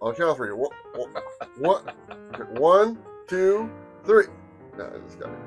On the count of three. One, two, three. No, I just got it.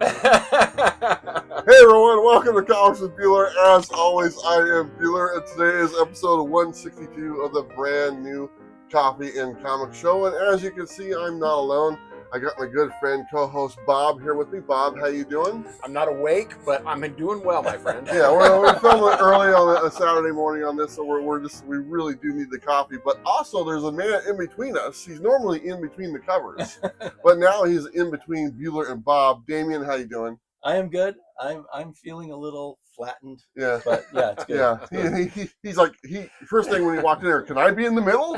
Hey everyone, welcome to Comics with Buer. As always, I am Buer, and today is episode 162 of the brand new Coffee and Comic Show. And as you can see, I'm not alone. I got my good friend, co-host Bob here with me. Bob, how you doing? I'm not awake, but I'm doing well, my friend. Yeah, we're filming early on a Saturday morning on this, so we really do need the coffee. But also, there's a man in between us. He's normally in between the covers, but now he's in between Buer and Bob. Damian, how you doing? I am good. I'm feeling a little flattened. Yeah, but yeah, it's good. Yeah, it's good. He's like first thing when he walked in here, can I be in the middle?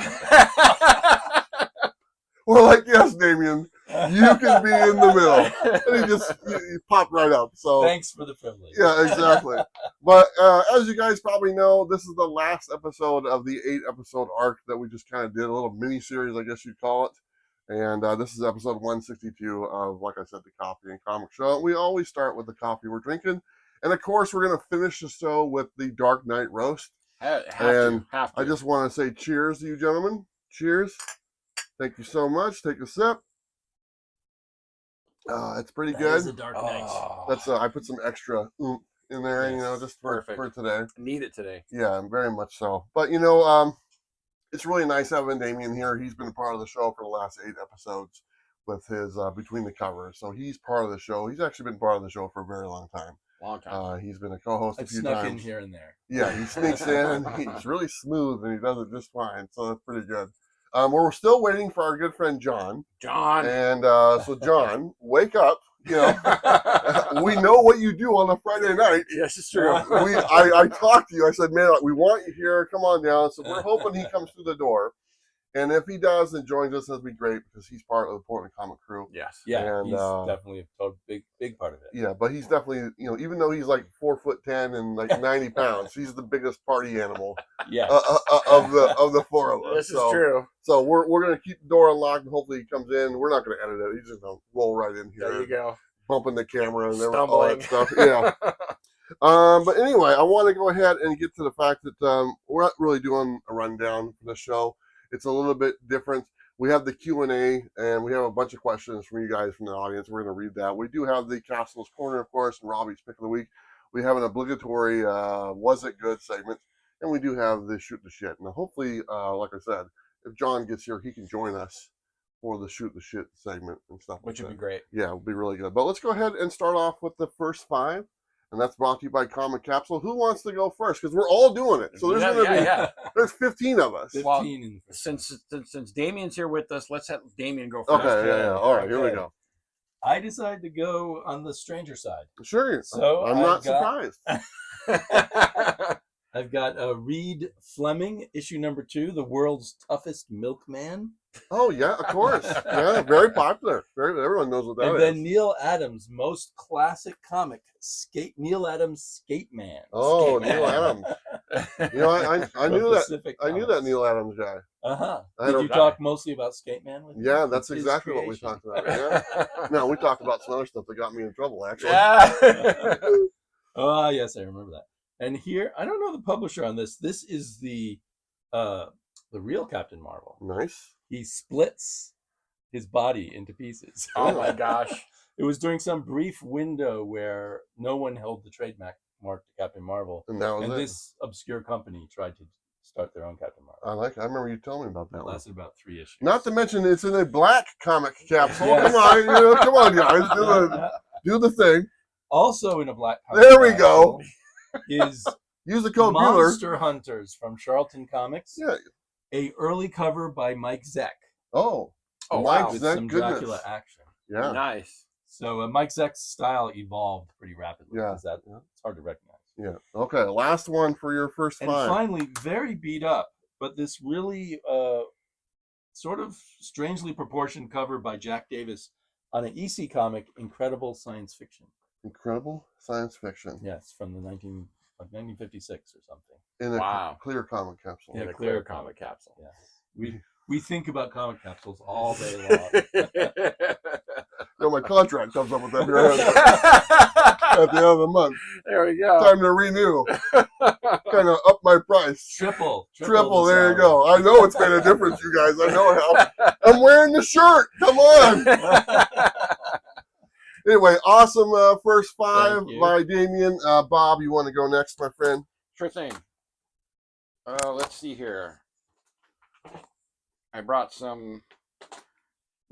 We're like, yes, Damian, you can be in the middle. And he popped right up. So thanks for the privilege. Yeah, exactly. But as you guys probably know, this is the last episode of the 8-episode arc that we just kind of did, a little mini-series, I guess you'd call it. And this is episode 162 of, like I said, the Coffee and Comic Show. We always start with the coffee we're drinking. And, of course, we're going to finish the show with the Dark Knight Roast. Have to. I just want to say cheers to you gentlemen. Cheers. Thank you so much. Take a sip. It's pretty good. That is a Dark Knight. That's I put some extra oomph in there, Yes. Just for today. Need it today. Yeah, very much so. But it's really nice having Damian here. He's been a part of the show for the last 8 episodes with his Between the Covers. So he's part of the show. He's actually been part of the show for a very long time. He's been a co-host a few times. I've snuck in here and there. Yeah, he sneaks in. He's really smooth and he does it just fine. So that's pretty good. We're still waiting for our good friend John. And so John, wake up. We know what you do on a Friday night. Yes, it's true. I talked to you. I said, man, we want you here. Come on down. So we're hoping he comes through the door. And if he does and joins us, that'd be great because he's part of the Portland Comic Crew. Yes. Yeah, and, he's definitely a big part of it. Yeah, but he's definitely, even though he's like 4'10" and like 90 pounds, he's the biggest party animal of the four of us. This is true. So we're going to keep the door unlocked and hopefully he comes in. We're not going to edit it. He's just going to roll right in here. There you go. Bumping the camera and all that stuff. Yeah. But anyway, I want to go ahead and get to the fact that we're not really doing a rundown for the show. It's a little bit different. We have the Q&A, and we have a bunch of questions from you guys from the audience. We're going to read that. We do have the Castle's Corner, of course, and Robbie's Pick of the Week. We have an obligatory Was It Good segment, and we do have the Shoot the Shit. Now, hopefully, like I said, if John gets here, he can join us for the Shoot the Shit segment and stuff. Which would be great. Yeah, it would be really good. But let's go ahead and start off with the first 5. And that's brought to you by Comic Capsule. Who wants to go first? Because we're all doing it. So there's going to be there's 15 of us. 15 well, in the since Damian's here with us, let's have Damian go first. Okay, yeah. All right, here we go. I decided to go on the stranger side. Sure. So I'm not surprised. I've got Reed Fleming, issue number 2, The World's Toughest Milkman. Oh, yeah, of course. Yeah, very popular. Everyone knows what that is. And then Neil Adams' most classic comic, Neil Adams Skate Man. Oh, Neil Adams. I knew that. I knew that Neil Adams guy. Uh-huh. Did you talk mostly about Skate Man with Yeah, that's exactly what we talked about. Yeah. No, we talked about some other stuff that got me in trouble, actually. Yeah. Oh, yes, I remember that. And here, I don't know the publisher on this. This is the real Captain Marvel. Nice. He splits his body into pieces. Oh my gosh. It was during some brief window where no one held the trademark to Captain Marvel. And that was it. This obscure company tried to start their own Captain Marvel. I remember you telling me about that. It lasted about 3 issues. Not to mention it's in a black comic capsule. Yes. Come on, guys. Do the thing. Also in a black comic There we go. Is Use the code Buer. Monster Hunters from Charlton Comics. Yeah. A early cover by Mike Zeck. Oh, Mike wow. With Zeck, some goodness. Dracula action. Yeah. Nice. So Mike Zeck's style evolved pretty rapidly. Yeah. It's hard to recognize. Yeah. Okay. Last one for your first 5. And finally, very beat up, but this really sort of strangely proportioned cover by Jack Davis on an EC comic, Incredible Science Fiction. Incredible science fiction. Yes, from the 1956 or something. In a clear comic capsule. Yeah, In a clear comic capsule. Yeah. We think about comic capsules all day long. My contract comes up with that here. at the end of the month. There we go. Time to renew. Kind of up my price. Triple. Triple. There you go. I know it's made a difference, you guys. I know it helps. I'm wearing the shirt. Come on. Anyway, awesome first 5 Thank you. by Damian. Bob, you want to go next, my friend? Sure thing. Let's see here. I brought some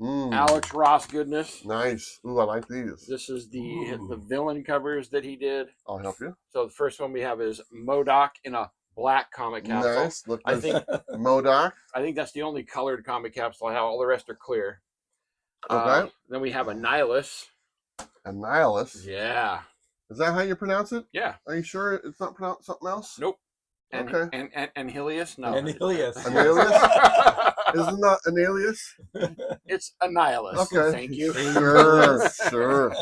Alex Ross goodness. Nice. Ooh, I like these. This is the villain covers that he did. I'll help you. So the first one we have is MODOK in a black comic capsule. Nice. Look, I think MODOK. I think that's the only colored comic capsule I have. All the rest are clear. Okay. Then we have a Nihilus. Annihilus. Yeah. Is that how you pronounce it? Yeah. Are you sure it's not pronounced something else? Nope. Okay. And Helios? No. Annihilus. Annihilus? Isn't that an alias? It's a Nihilus. Okay. Thank you. Sure.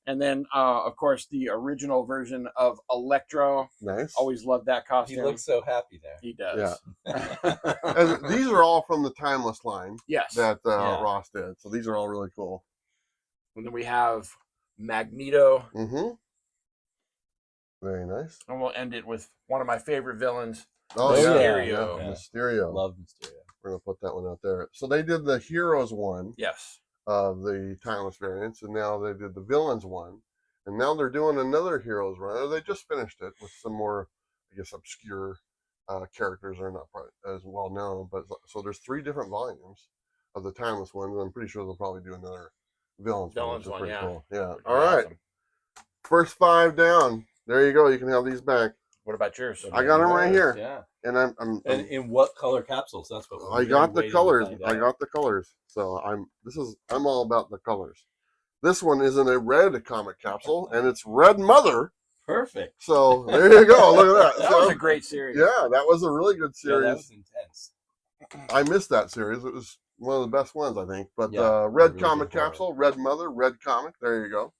And then, of course, the original version of Electro. Nice. Always loved that costume. He looks so happy there. He does. Yeah. And these are all from the Timeless line Yes. that Ross did. So these are all really cool. And then we have Magneto. Mm-hmm. Very nice. And we'll end it with one of my favorite villains, Oh, Mysterio. yeah. Mysterio. Love Mysterio. We're going to put that one out there. So they did the Heroes one Yes. of the Timeless variants, and now they did the Villains one. And now they're doing another Heroes run. They just finished it with some more, I guess, obscure characters that are not as well known. But so there's 3 different volumes of the Timeless ones. I'm pretty sure they'll probably do another Villains one, which is pretty cool. Yeah. All right. Awesome. First 5 down. There you go. You can have these back. What about yours? I got them right here. Yeah. And I'm And in what color capsules? That's what we're I got the waiting to colors. find I out. got the colors. So I'm all about the colors. This one is in a red comic capsule, and it's Red Mother. Perfect. So there you go. Look at that. That was a great series. Yeah, that was a really good Yeah, that series. was intense. I missed that series. It was one of the best ones, I think. But Yeah, red really comic good horror. capsule, Red Mother, red comic. There you go.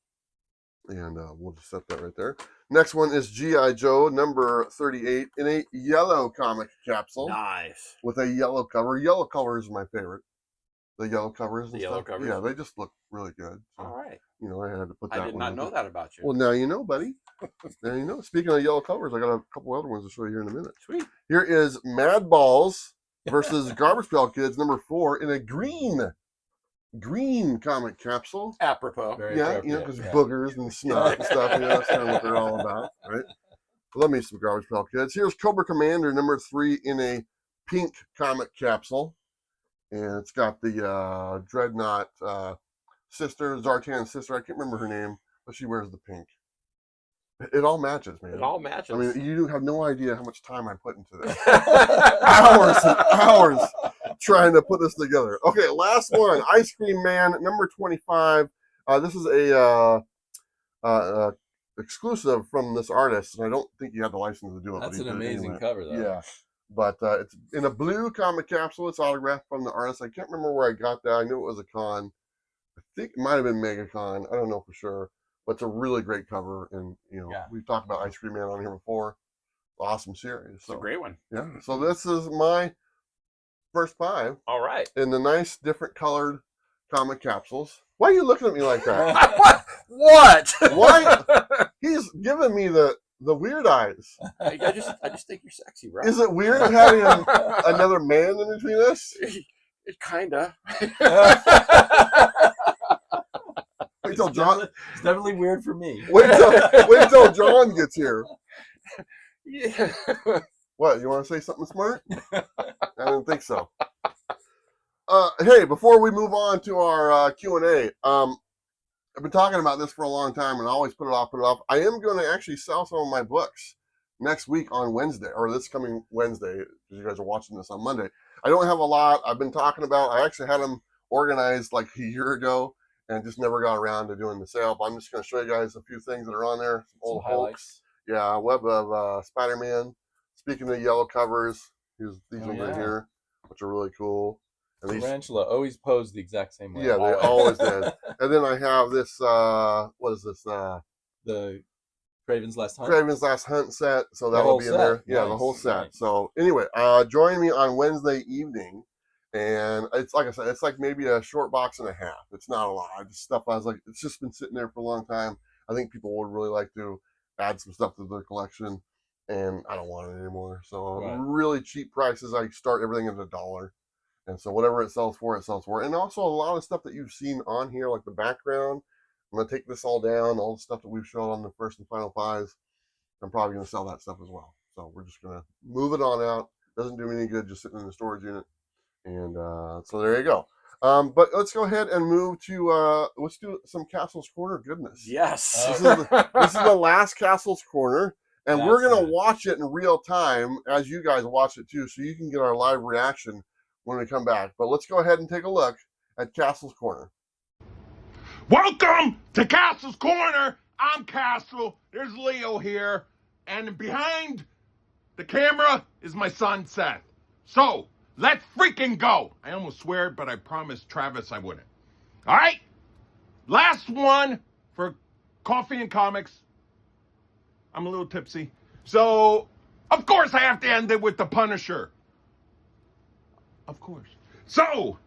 And we'll just set that right there. Next one is G.I. Joe number 38 in a yellow comic capsule Nice. with a yellow cover. Yellow cover is my favorite. The yellow covers. And The yellow stuff. covers? Yeah, they just look really good. So, All right. you know, I had to put that I did one not in know there. that about you. Well, now you know, buddy. Now you know. Speaking of yellow covers, I got a couple other ones to show you here in a minute. Sweet. Here is Mad Balls versus Garbage Pail Kids number 4 in a green comic capsule. Apropos. Very Yeah, appropriate, because yeah. boogers and snot and stuff. Yeah, that's kind of what they're all about, right? Love me some Garbage Pail Kids. Here's Cobra Commander number 3 in a pink comic capsule. And it's got the Dreadnought sister, Zartan's sister. I can't remember her name, but she wears the pink. It all matches, man. It all matches. I mean, you have no idea how much time I put into this. Hours and hours trying to put this together. Okay, last one. Ice Cream Man, number 25. This is a exclusive from this artist, and I don't think he had the license to do it. That's but he an did it amazing anyway. cover, though. Yeah. But it's in a blue comic capsule. It's autographed from the artist. I can't remember where I got that. I knew it was a con. I think it might have been MegaCon. I don't know for sure. But it's a really great cover. And, you know, Yeah. we've talked about Ice Cream Man on here before. Awesome series. It's a great one. Yeah. So this is my first 5 All right. in the nice, different colored comic capsules. Why are you looking at me like that? What? Why? He's giving me the weird eyes. I just think you're sexy, bro. Is it weird having another man in between us? It kinda. Wait till John. It's definitely weird for me. Wait till John gets here. Yeah. What? You want to say something smart? I didn't think so. Hey, before we move on to our Q&A, I've been talking about this for a long time, and I always put it off. I am going to actually sell some of my books next week on Wednesday, or this coming Wednesday, because you guys are watching this on Monday. I don't have a lot. I've been talking about. I actually had them organized like a year ago, and just never got around to doing the sale. But I'm just going to show you guys a few things that are on there. Some old highlights. Yeah, Web of Spider-Man. Speaking of yellow covers, these ones right here, which are really cool. And these, Tarantula always posed the exact same way. yeah, they always did. And then I have this, what is this? The Craven's Last Hunt. Craven's Last Hunt set. So The that'll whole be in set. there. Yeah, the Nice, whole set. nice. So anyway, join me on Wednesday evening. And it's like I said, it's like maybe a short box and a half. It's not a lot. It's stuff I was like, it's just been sitting there for a long time. I think people would really like to add some stuff to their collection, and I don't want it anymore. So Right. really cheap prices. I start everything at $1. And so whatever it sells for, it sells for. And also a lot of stuff that you've seen on here, like the background. I'm going to take this all down, all the stuff that we've shown on the first and final fives. I'm probably going to sell that stuff as well. So we're just going to move it on out. Doesn't do me any good just sitting in the storage unit. And so there you go. But let's go ahead and move to, let's do some Castle's Corner goodness. Yes. This is the last Castle's Corner. And That's we're going to it. watch it in real time as you guys watch it too. So you can get our live reaction when we come back. But let's go ahead and take a look at Castle's Corner. Welcome to Castle's Corner. I'm Castle. There's Leo here. And behind the camera is my son, Seth. So, let's freaking go. I almost swear, but I promised Travis I wouldn't. All right? Last one for Coffee and Comics. I'm a little tipsy. So, of course, I have to end it with the Punisher. Of course. So,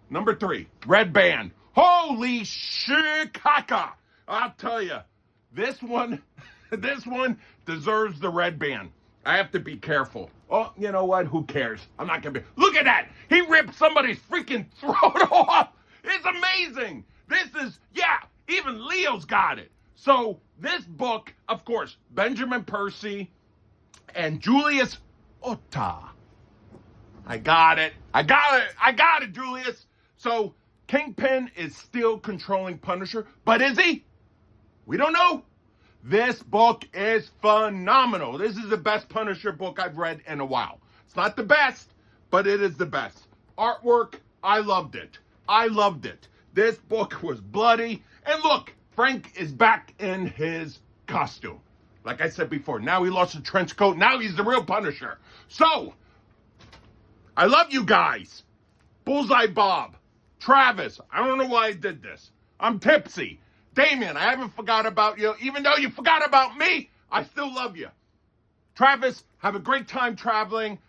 number 3, Red Band. Holy shit, caca. I'll tell you, this one deserves the red band. I have to be careful. Oh, you know what? Who cares? I'm not gonna be. Look at that! He ripped somebody's freaking throat off! It's amazing! This is, yeah, even Leo's got it. So, this book, of course, Benjamin Percy and Julius Otta. I got it, Julius. So, Kingpin is still controlling Punisher, but is he? We don't know. This book is phenomenal. This is the best Punisher book I've read in a while. It's not the best, but it is the best. Artwork, I loved it. This book was bloody. And look, Frank is back in his costume. Like I said before, now he lost the trench coat. Now he's the real Punisher. So, I love you guys. Bullseye Bob. Travis, I don't know why I did this. I'm tipsy. Damian, I haven't forgot about you. Even though you forgot about me, I still love you. Travis, have a great time traveling.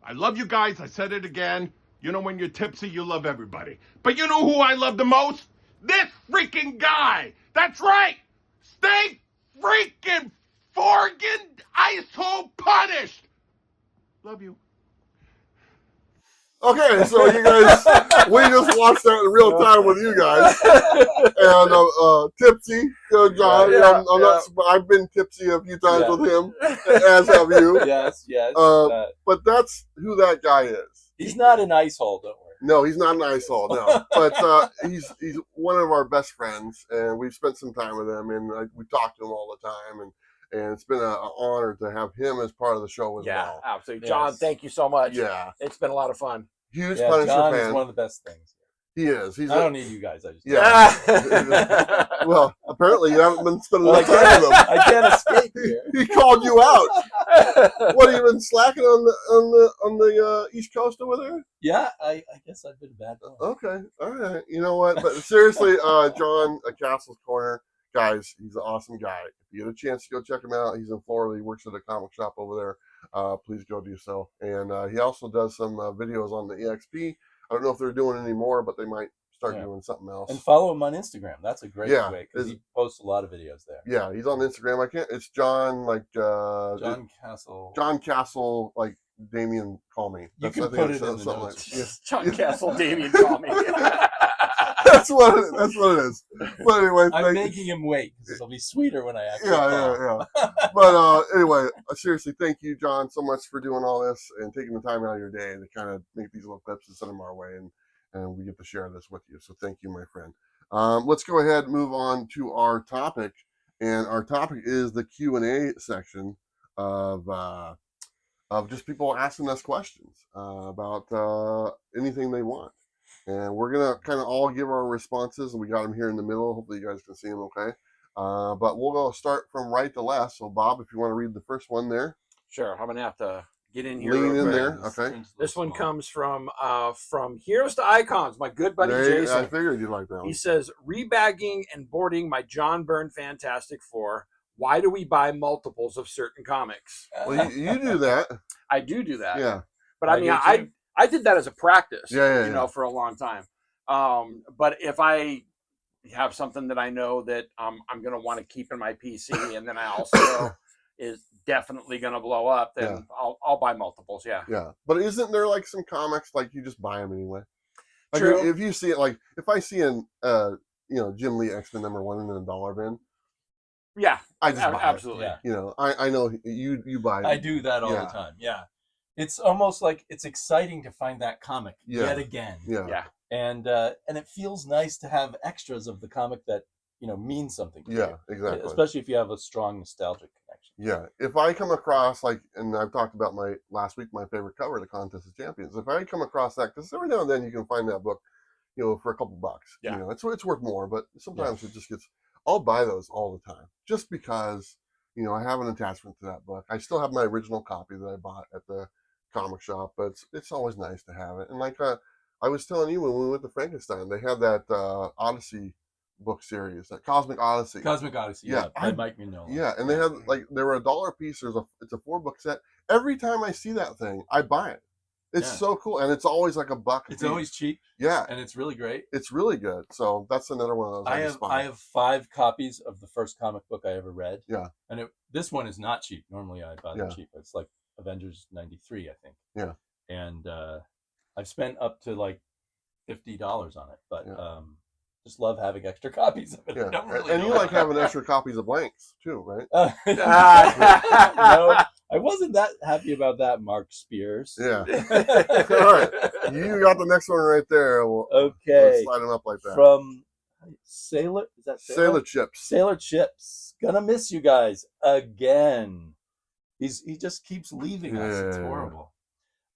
I love you guys. I said it again. You know, when you're tipsy, you love everybody. But you know who I love the most? This freaking guy. That's right. Stay freaking ISO punished. Love you. Okay, so you guys, we just watched that in real time with you guys, and tipsy, John. Yeah, I'm not. I've been tipsy a few times with him, as have you. Yes. But that's who that guy is. He's not an ice hole, don't worry. No, he's not an ISOL, no. But he's one of our best friends, and we've spent some time with him, and we talk to him all the time, and it's been an honor to have him as part of the show as well. Yeah, absolutely. John, thank you so much. Yeah. It's been a lot of fun. Huge Yeah, Punisher John fan. is one of the best things. He is. I don't need you guys. I just Yeah. Well, apparently you haven't been spending enough time with him. I can't escape here. He called you out. What, have you been slacking on the East Coast over there? Yeah, I guess I've been a bad boy. Okay, all right. You know what? But seriously, John at Castle's Corner, guys, he's an awesome guy. If you get a chance to go check him out, he's in Florida. He works at a comic shop over there. Please go do so. And he also does some videos on the EXP. I don't know if they're doing any more, but they might start doing something else. And follow him on Instagram. That's a great way because he posts a lot of videos there. Yeah, he's on Instagram. It's John, like John Castle. John Castle, like Damian, call me. You can put it in the notes. John Castle, Damian, call me. That's what it is. But anyway, I'm making him wait because it'll be sweeter when I actually yeah. But anyway, seriously, thank you, John, so much for doing all this and taking the time out of your day to kind of make these little clips and send them our way, and we get to share this with you. So thank you, my friend. Let's go ahead and move on to our topic, and our topic is the Q&A section of just people asking us questions about anything they want. And we're going to kind of all give our responses. We got them here in the middle. Hopefully you guys can see them okay. But we'll go start from right to left. So, Bob, if you want to read the first one there. Sure. I'm going to have to get in here. Lean in there. Okay. This one comes from Heroes to Icons, my good buddy Jason. I figured you'd like that one. He says, rebagging and boarding my John Byrne Fantastic Four. Why do we buy multiples of certain comics? Well, you do that. I do that. Yeah. But I mean, I did that as a practice, for a long time. But if I have something that I know that I'm going to want to keep in my PC, and then I also know is definitely going to blow up, then I'll buy multiples. Yeah. Yeah. But isn't there like some comics like you just buy them anyway? Like True. if you see it, like if I see an Jim Lee X-Men #1 in a dollar bin, Yeah. I just buy absolutely. Yeah. it. You know, I know you buy it. I do that all the time. Yeah. It's almost like it's exciting to find that comic yet again. Yeah. And it feels nice to have extras of the comic that, means something to you. Yeah, exactly. Especially if you have a strong nostalgic connection. Yeah. If I come across and I've talked about last week, my favorite cover, The Contest of Champions. If I come across that, because every now and then you can find that book, for a couple bucks. Yeah. It's worth more, but sometimes it just gets. I'll buy those all the time just because I have an attachment to that book. I still have my original copy that I bought at the comic shop, but it's always nice to have it. And like I was telling you when we went to Frankenstein, they had that Odyssey book series, that Cosmic Odyssey. Yeah, by Mike Mignola. Yeah, and they had they were $1 a piece. It's a 4-book set. Every time I see that thing, I buy it. It's so cool, and it's always like $1. It's always cheap. Yeah, and it's really great. It's really good. So that's another one of those. I have 5 copies of the first comic book I ever read. Yeah, and this one is not cheap. Normally I buy them cheap. It's like Avengers '93, I think. Yeah, and I've spent up to like $50 on it, but just love having extra copies of it. Yeah, Really and you like having extra copies of blanks too, right? No, I wasn't that happy about that, Mark Spears. Yeah. All right, you got the next one right there. We'll slide them up like that. From Sailor, is that Sailor Chips? Sailor Chips. Gonna miss you guys again. He just keeps leaving us. It's horrible.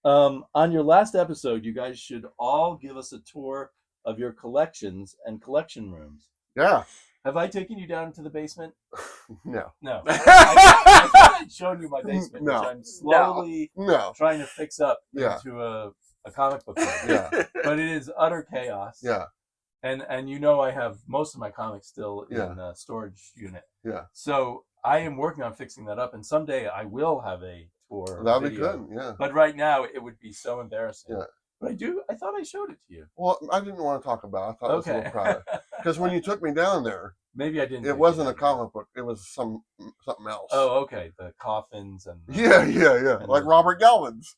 On your last episode, you guys should all give us a tour of your collections and collection rooms. Yeah. Have I taken you down to the basement? No. I thought I'd shown you my basement, which I'm slowly trying to fix up into a comic book room. Yeah. But it is utter chaos. Yeah. And I have most of my comics still in a storage unit. Yeah. So I am working on fixing that up, and someday I will have a tour. That'd be good, yeah. But right now it would be so embarrassing. Yeah. But I thought I showed it to you. Well, I didn't want to talk about it. I thought it was a little private. Because when you took me down there, maybe I didn't. It wasn't a comic book. It was something else. Oh, okay. The coffins and like Robert Galvin's.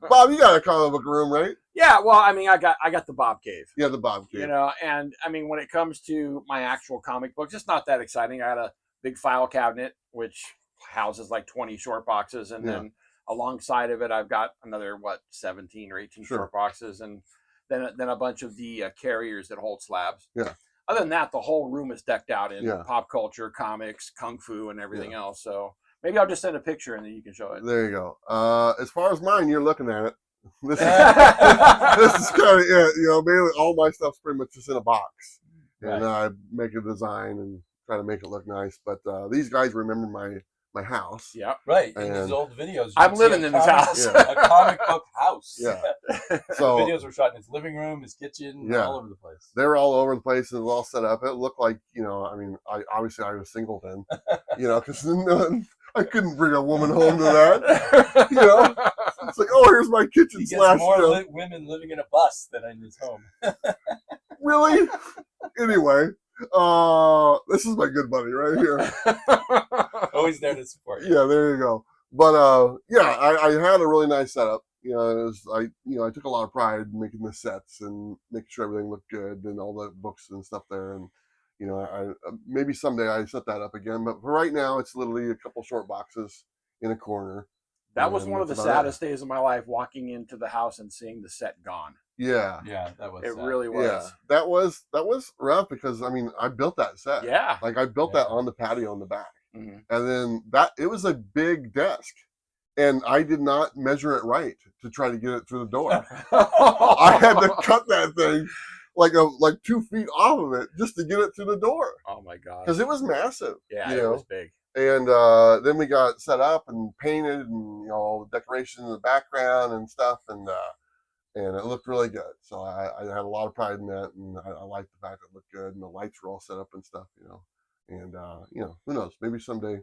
Bob, you got a comic book room, right? Yeah. Well, I mean, I got the Bob Cave. Yeah, the Bob Cave. And I mean, when it comes to my actual comic books, it's not that exciting. I got a big file cabinet which houses like 20 short boxes, and then alongside of it, I've got another 17 or 18 short boxes, and then a bunch of the carriers that hold slabs. Yeah. Other than that, the whole room is decked out in pop culture, comics, kung fu, and everything else. So maybe I'll just send a picture and then you can show it. There you go. As far as mine, you're looking at it. This is kind of it. Mainly all my stuff's pretty much just in a box, and I make a design and try to make it look nice. But these guys remember my house. Yeah, right. In these old videos, I'm living in this house. A comic book house. Yeah. So the videos were shot in his living room, his kitchen, all over the place. They were all over the place and all set up. It looked like, I mean, I was single then, because I couldn't bring a woman home to that. It's like, oh, here's my kitchen. He gets more women living in a bus than in his home. Really? Anyway. This is my good buddy right here. Always there to support you. Yeah, there you go. But I had a really nice setup. I took a lot of pride in making the sets and making sure everything looked good and all the books and stuff there. And I maybe someday I set that up again. But for right now, it's literally a couple short boxes in a corner. That was one of the saddest days of my life, walking into the house and seeing the set gone. Yeah, that was. It really was. Yeah, that was rough because I mean I built that set. Yeah, like I built that on the patio in the back, and then it was a big desk, and I did not measure it right to try to get it through the door. I had to cut that thing like 2 feet off of it just to get it through the door. Oh my god! Because it was massive. Yeah, it was big. And then we got set up and painted, and all the decorations in the background and stuff, and it looked really good. So I had a lot of pride in that, and I liked the fact that it looked good, and the lights were all set up and stuff, And who knows? Maybe someday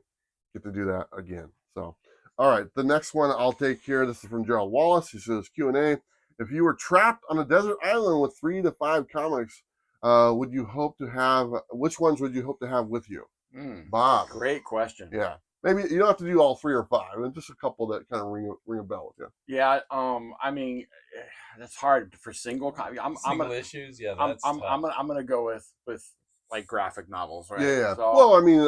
get to do that again. So, all right, the next one I'll take here. This is from Gerald Wallace. He says Q&A. If you were trapped on a desert island with 3 to 5 comics would you hope to have? Which ones would you hope to have with you, Bob? Great question. Yeah, maybe you don't have to do all 3 or 5, and just a couple that kind of ring a bell with you. Yeah. I mean, that's hard for single. I'm Single gonna, issues, yeah, I'm that's I'm tough. I'm gonna go with like graphic novels, right? Yeah. So, Well, I mean,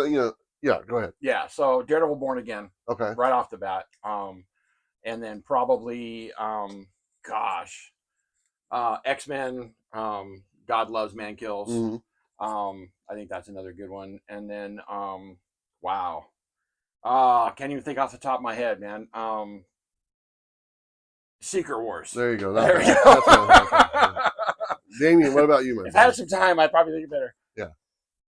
yeah. Go ahead. yeah. So Daredevil Born Again, Okay. right off the bat. And then probably, X-Men. God Loves, Man Kills. Hmm. I think that's another good one. And then, wow. Can't even think off the top of my head, man. Secret Wars. There you go. There we That's go. what I was Damian, what about you, man? If I had some time, I'd probably think it better.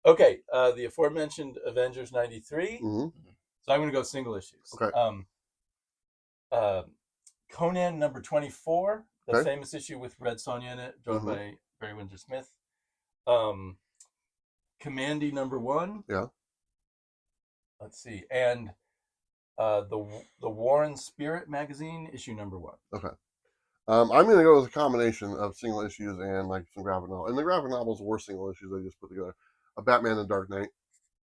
Okay, the aforementioned Avengers 93. Hmm. So I'm going to go single issues. Okay. Conan number 24, the Okay. famous issue with Red Sonja in it, drawn by Barry Windsor Smith. Commandy number 1. Yeah. Let's see, and the Warren Spirit magazine issue number 1. Okay. I'm going to go with a combination of single issues and like some graphic novels. And the graphic novels were single issues they just put together. A Batman and Dark Knight,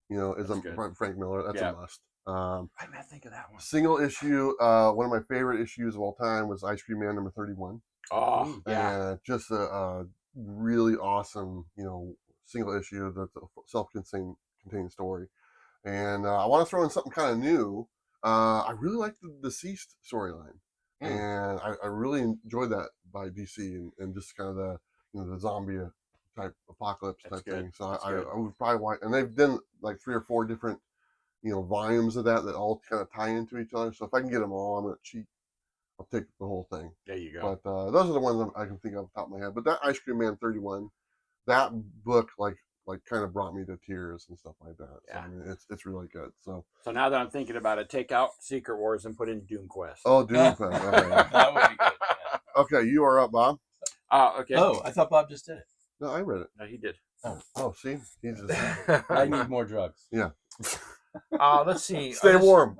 is That's good. Frank Miller. That's Yeah. a must. I didn't think of that one. Single issue. One of my favorite issues of all time was Ice Cream Man number 31. Oh, yeah. And just a really awesome, single issue that's a self-contained story. And I want to throw in something kind of new. I really like the Deceased storyline. And I really enjoyed that by DC and just kind of the zombie type apocalypse That's type good. thing. So That's I good. would probably want, and they've done like 3 or 4 different volumes of that all kind of tie into each other. So if I can get them all, I'm gonna cheat. I'll take the whole thing. There you go. But those are the ones I can think of off the top of my head. But that Ice Cream Man 31, that book like kind of brought me to tears and stuff like that. Yeah. So, I mean, it's really good. So now that I'm thinking about it, take out Secret Wars and put in Doom Quest. oh, Doom Quest. Okay. That would be good. Yeah. Okay, you are up, Bob. Okay. Oh, I thought Bob just did it. No, I read it. No, he did. Oh, see, he's just I need more drugs. yeah. Let's see. Stay warm.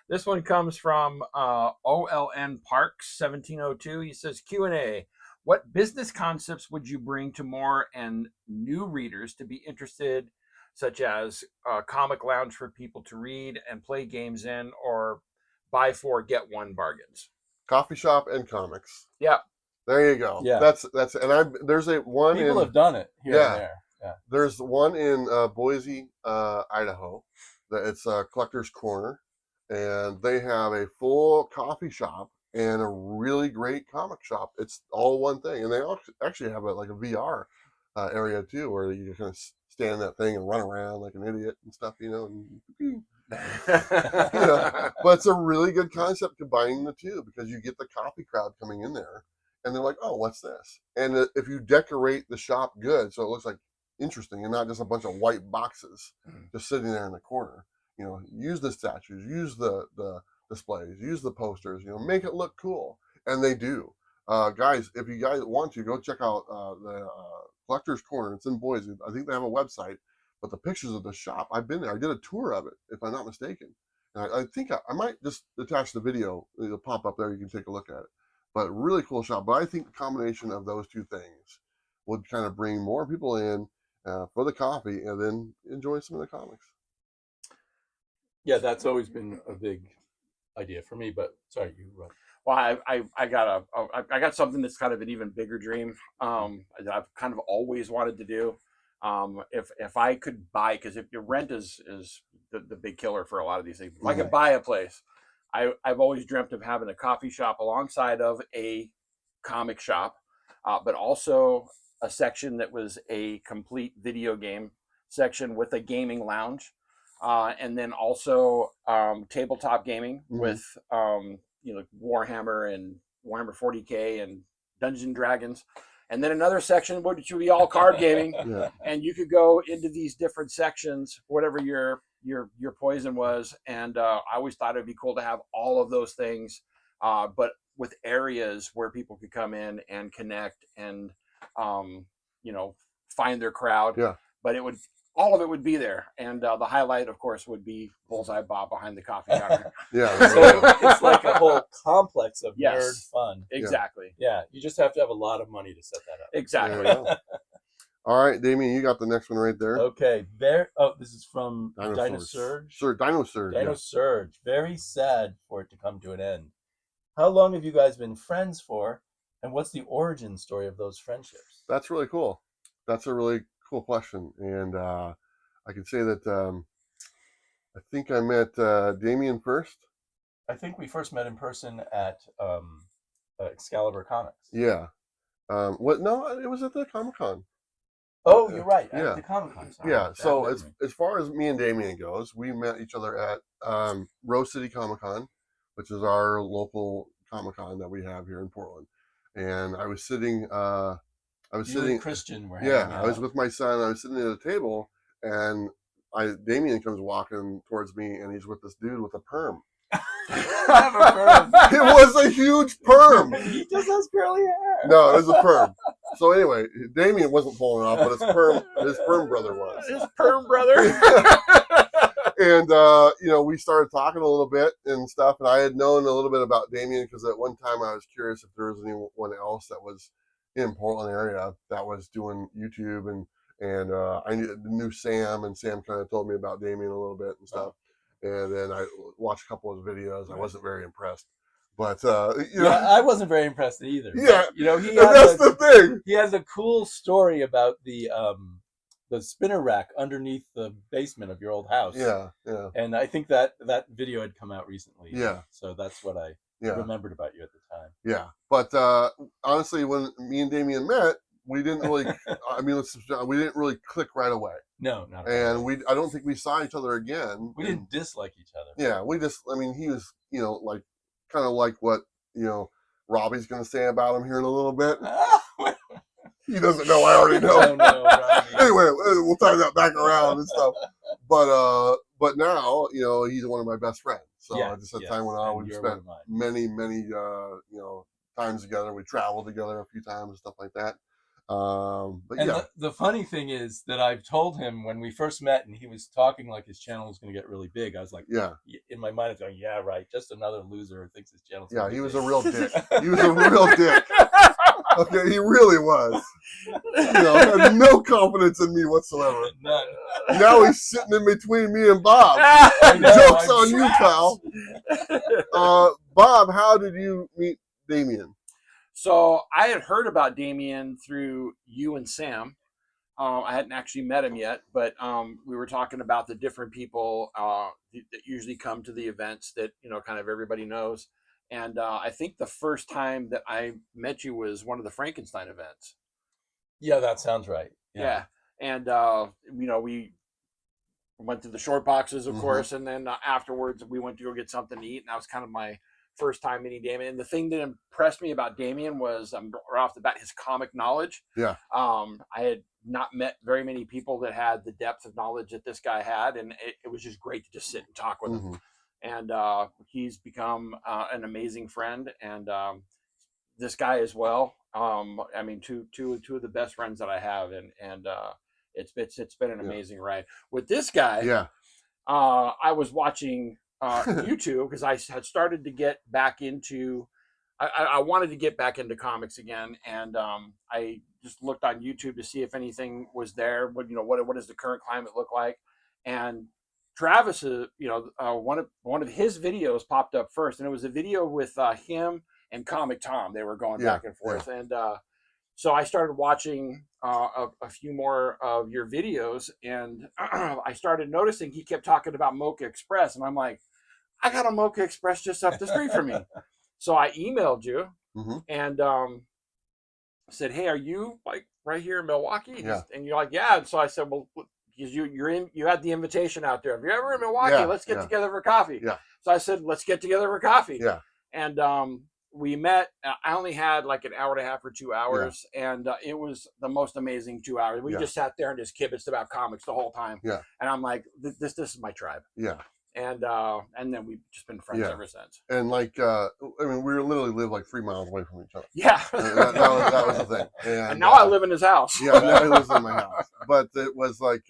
This one comes from OLN Parks 1702. He says Q&A. What business concepts would you bring to more and new readers to be interested, such as a comic lounge for people to read and play games in, or buy 4 get 1 bargains? Coffee shop and comics. Yeah. There you go. Yeah. That's and there's a one People in have done it here Yeah. and there. Yeah. there's one in Boise, Idaho. That it's Collector's Corner, and they have a full coffee shop and a really great comic shop. It's all one thing, and they actually have like a VR area too, where you can kind of stand in that thing and run around like an idiot and stuff, and but it's a really good concept combining the two because you get the coffee crowd coming in there, and they're like, "Oh, what's this?" And if you decorate the shop good, so it looks like interesting and not just a bunch of white boxes just sitting there in the corner, use the statues, use the displays, use the posters, make it look cool, and they do. Guys, if you guys want to go check out the Collector's Corner, it's in Boise. I think they have a website, but the pictures of the shop, I've been there. I did a tour of it, if I'm not mistaken. And I think I might just attach the video. It'll pop up there. You can take a look at it. But really cool shop. But I think the combination of those two things would kind of bring more people in for the coffee and then enjoy some of the comics. Yeah, that's always been a big idea for me. But sorry, you run. Well, I got something that's kind of an even bigger dream that I've kind of always wanted to do. If I could buy, because if your rent is the big killer for a lot of these things. If I could buy a place, I've always dreamt of having a coffee shop alongside of a comic shop, but also a section that was a complete video game section with a gaming lounge, and then also tabletop gaming with Warhammer and Warhammer 40K and Dungeons and Dragons. And then another section which would be all card gaming, and you could go into these different sections, whatever your poison was. And I always thought it'd be cool to have all of those things, but with areas where people could come in and connect and find their crowd. Yeah. But it would all of it would be there. And the highlight, of course, would be Bullseye Bob behind the coffee counter. Yeah. So it's like a whole complex of Yes. nerd fun. Exactly. Yeah, you just have to have a lot of money to set that up. Exactly. Yeah. All right, Damian, you got the next one right there. Okay, this is from Dinosaurs. Dino Surge. Sir, Dino Surge. Dino Yeah. Surge. Very sad for it to come to an end. How long have you guys been friends for, and what's the origin story of those friendships? That's really cool. That's a really cool question, and I can say that I think I met Damian first. I think we first met in person at Excalibur Comics. Yeah. What? No, it was at the Comic-Con. Oh, you're right. Yeah. At the Comic-Con. Yeah. Bad So memory. as far as me and Damian goes, we met each other at Rose City Comic-Con, which is our local Comic-Con that we have here in Portland. And I was sitting. You and Christian were Yeah, hanging I was out. with my son. I was sitting at a table, and Damian comes walking towards me, and he's with this dude with a perm. Have a perm. It was a huge perm. He just has curly hair. No, it was a perm. So anyway, Damian wasn't pulling it off, but his perm brother was. His perm brother. And we started talking a little bit and stuff, and I had known a little bit about Damian because at one time I was curious if there was anyone else that was in Portland area that was doing YouTube, and I knew Sam, and Sam kind of told me about Damian a little bit and stuff. And then I watched a couple of his videos. I wasn't very impressed, but I wasn't very impressed either. Yeah, he had that's the thing. He has a cool story about the spinner rack underneath the basement of your old house. Yeah. And I think that video had come out recently. Yeah. So that's what I Yeah. remembered about you at the time. Yeah. But honestly, when me and Damian met, we didn't really. We didn't really click right away. No, not at all. And I don't think we saw each other again. We didn't dislike each other. Yeah, we just. I mean, he was, like kind of like what Robbie's going to say about him here in a little bit. He doesn't know. I already know. Oh, no, Robbie. Anyway, we'll tie that back around and stuff. But now, he's one of my best friends. So Yes, just as yes, time went on, and we you're spent one of mine. many times together. We traveled together a few times and stuff like that. But And yeah, the funny thing is that I've told him when we first met and he was talking like his channel was going to get really big. I was like, yeah, in my mind, I was going, yeah, right. Just another loser who thinks his channel's yeah. gonna be He was big. a real dick. He was a real dick. Okay, he really was. Had no confidence in me whatsoever. None. Now he's sitting in between me and Bob. I know, Joke's I'm on you, trapped. pal. Bob, how did you meet Damian? So I had heard about Damian through you and Sam. I hadn't actually met him yet, but we were talking about the different people that usually come to the events that kind of everybody knows. And I think the first time that I met you was one of the Frankenstein events. Yeah, that sounds right. Yeah. And we went to the short boxes, of course, and then afterwards we went to go get something to eat, and that was kind of my first time meeting Damian. And the thing that impressed me about Damian was right off the bat his comic knowledge. Yeah. I had not met very many people that had the depth of knowledge that this guy had, and it was just great to just sit and talk with him. And he's become an amazing friend, and this guy as well. Two of the best friends that I have, and it's been an amazing ride with this guy. Yeah. I was watching YouTube because I had started to get back into. I wanted to get back into comics again, and I just looked on YouTube to see if anything was there. But what does the current climate look like? And Travis, one of his videos popped up first, and it was a video with him and Comic Tom. They were going back and forth, and so I started watching a few more of your videos, and I started noticing he kept talking about Mocha Express, and I'm like, I got a Mocha Express just up the street from me. So I emailed you and said, hey, are you like right here in Milwaukee? Yeah. And you're like, yeah. And so I said, well, because you had the invitation out there. If you're ever in Milwaukee, let's get together for coffee. Yeah. So I said, let's get together for coffee. Yeah. And we met. I only had like an hour and a half or 2 hours, and it was the most amazing 2 hours. We just sat there and just kibitzed about comics the whole time. Yeah. And I'm like, this is my tribe. Yeah. And then we've just been friends ever since. And we literally live like 3 miles away from each other. Yeah. that was the thing. And now I live in his house. Yeah, now he lives in my house. But it was like,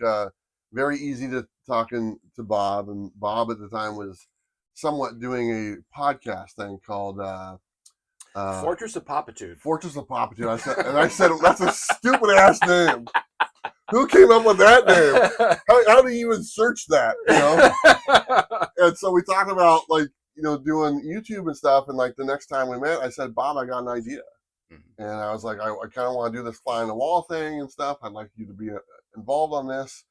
very easy to talking to Bob, and Bob at the time was somewhat doing a podcast thing called Fortress of Popitude. Fortress of Popitude. I said that's a stupid ass name. Who came up with that name? How do you even search that? You know. And so we talked about like doing YouTube and stuff. And like the next time we met, I said, Bob, I got an idea. And I was like, I kind of want to do this fly on the wall thing and stuff. I'd like you to be involved on this.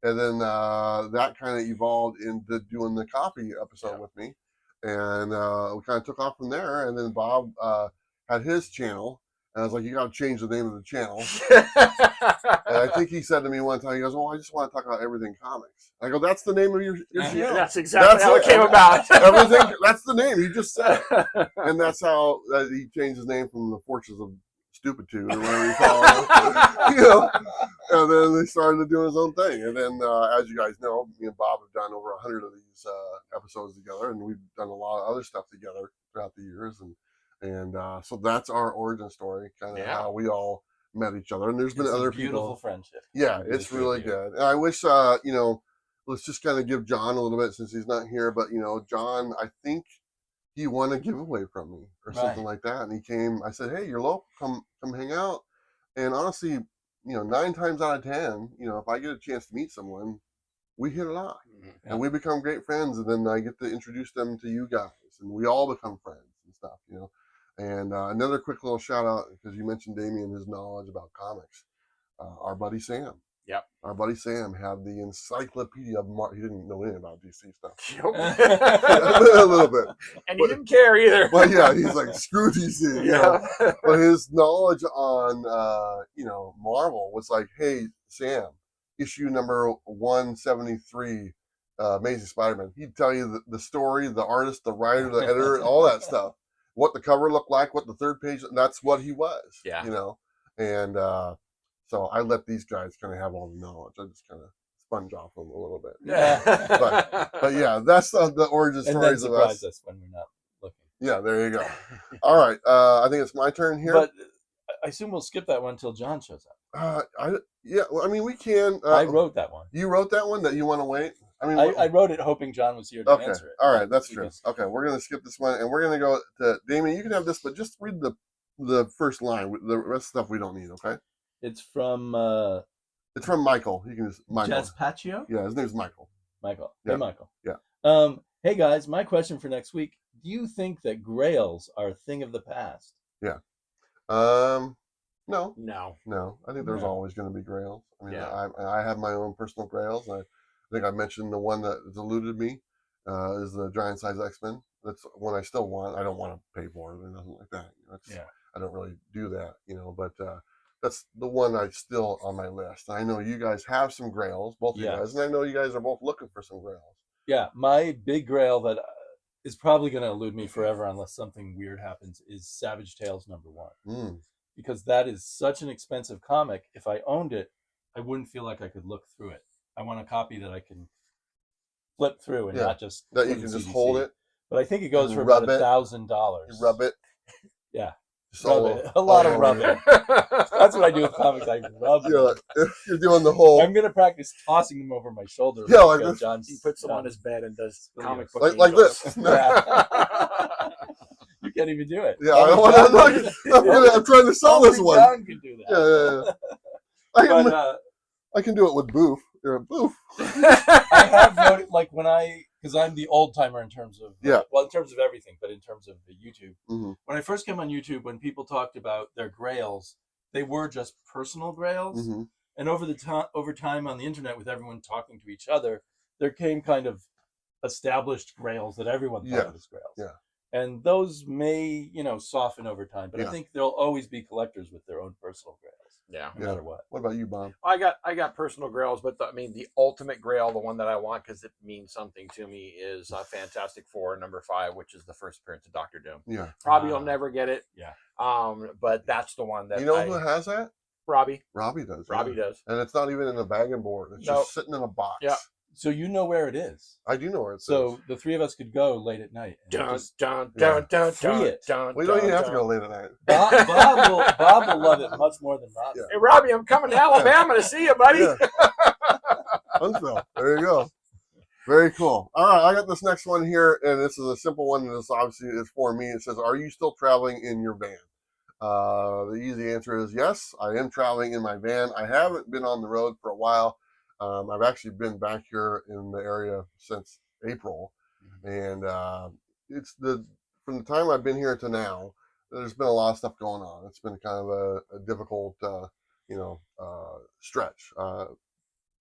And then that kind of evolved into doing the coffee episode with me. And we kind of took off from there. And then Bob had his channel. And I was like, you got to change the name of the channel. And I think he said to me one time, he goes, well, I just want to talk about everything comics. I go, that's the name of your channel. That's exactly how it came about. Everything, that's the name. You just said it. And that's how he changed his name from the Fortress of Stupitude or whatever you call it. And then they started doing his own thing. And then, as you guys know, me and Bob have done over 100 of these episodes together, and we've done a lot of other stuff together throughout the years. And so that's our origin story, kind of how we all met each other. And there's been other beautiful people. Friendship. Yeah, it's really good. And I wish, let's just kind of give John a little bit since he's not here. But John, I think he won a giveaway from me or something like that. And he came. I said, hey, you're local. Come hang out. And honestly, 9 times out of 10, if I get a chance to meet someone, we hit it off, and we become great friends. And then I get to introduce them to you guys, and we all become friends and stuff. And another quick little shout out, because you mentioned Damian, his knowledge about comics. Our buddy Sam. Yep. Our buddy Sam had the encyclopedia of he didn't know anything about DC stuff. A little bit. And he didn't care either. But yeah, he's like, screw DC. But his knowledge on, Marvel was like, hey, Sam, issue number 173, Amazing Spider-Man. He'd tell you the story, the artist, the writer, the editor, all that stuff. What the cover looked like, what the third page, that's what he was. Yeah. And so I let these guys kind of have all the knowledge. I just kind of sponge off them a little bit. Yeah. But yeah, that's the origin stories of us. us when we're not looking. Yeah, there you go. All right. I think it's my turn here. But I assume we'll skip that one until John shows up. We can. I wrote that one. You wrote that one that you want to wait? I wrote it hoping John was here to answer it. All right, that's true. Okay, we're going to skip this one, and we're going to go to Damian. You can have this, but just read the first line. The rest of the stuff we don't need, okay? It's from Michael. You can just Michael. Jaspaccio? Yeah, his name's Michael. Michael. Yeah. Hey, Michael. Yeah. Hey guys, my question for next week: do you think that Grails are a thing of the past? Yeah. No. I think there's always going to be Grails. I have my own personal Grails. I think I mentioned the one that has eluded me is the Giant Size X-Men. That's one I still want. I don't want to pay for it or nothing like that. I don't really do that, but that's the one I still on my list. I know you guys have some Grails, both of you guys, and I know you guys are both looking for some Grails. Yeah, my big Grail that is probably going to elude me forever unless something weird happens is Savage Tales #1. Because that is such an expensive comic. If I owned it, I wouldn't feel like I could look through it. I want a copy that I can flip through and not just that you can just hold it. But I think it goes for about $1,000. You rub it. Yeah. Rub it. A lot of rubbing. That's what I do with comics. I rub them. You're doing the whole. I'm gonna practice tossing them over my shoulder. Yeah, like this. He puts them on his bed and does comic book like this. You can't even do it. Yeah, I'm trying to sell this one. John can do that. Yeah. I can do it with Boof. You're a Boof. I have noted, like because I'm the old timer in terms of in terms of everything, but in terms of the YouTube. Mm-hmm. When I first came on YouTube, when people talked about their Grails, they were just personal Grails, and over time on the internet, with everyone talking to each other, there came kind of established Grails that everyone thought was Grails. Yeah. And those may, soften over time, but I think there'll always be collectors with their own personal Grails. Yeah. No matter what. What about you, Bob? I got personal Grails, but the ultimate Grail, the one that I want because it means something to me, is Fantastic Four #5, which is the first appearance of Dr. Doom. Yeah. Probably you'll never get it. Yeah. But that's the one that who has that? Robbie. Robbie does. Robbie does. And it's not even in a bag and board. It's just sitting in a box. Yeah. So you know where it is. I do know where it is. So the three of us could go late at night. Free it. We don't even have to go late at night. Bob will love it much more than Robbie. Hey, Robbie, I'm coming to Alabama to see you, buddy. Unfill. There you go. Very cool. All right, I got this next one here, and this is a simple one. And this obviously is for me. It says, "Are you still traveling in your van?" The easy answer is yes. I am traveling in my van. I haven't been on the road for a while. I've actually been back here in the area since April, and it's from the time I've been here to now. There's been a lot of stuff going on. It's been kind of a difficult, stretch.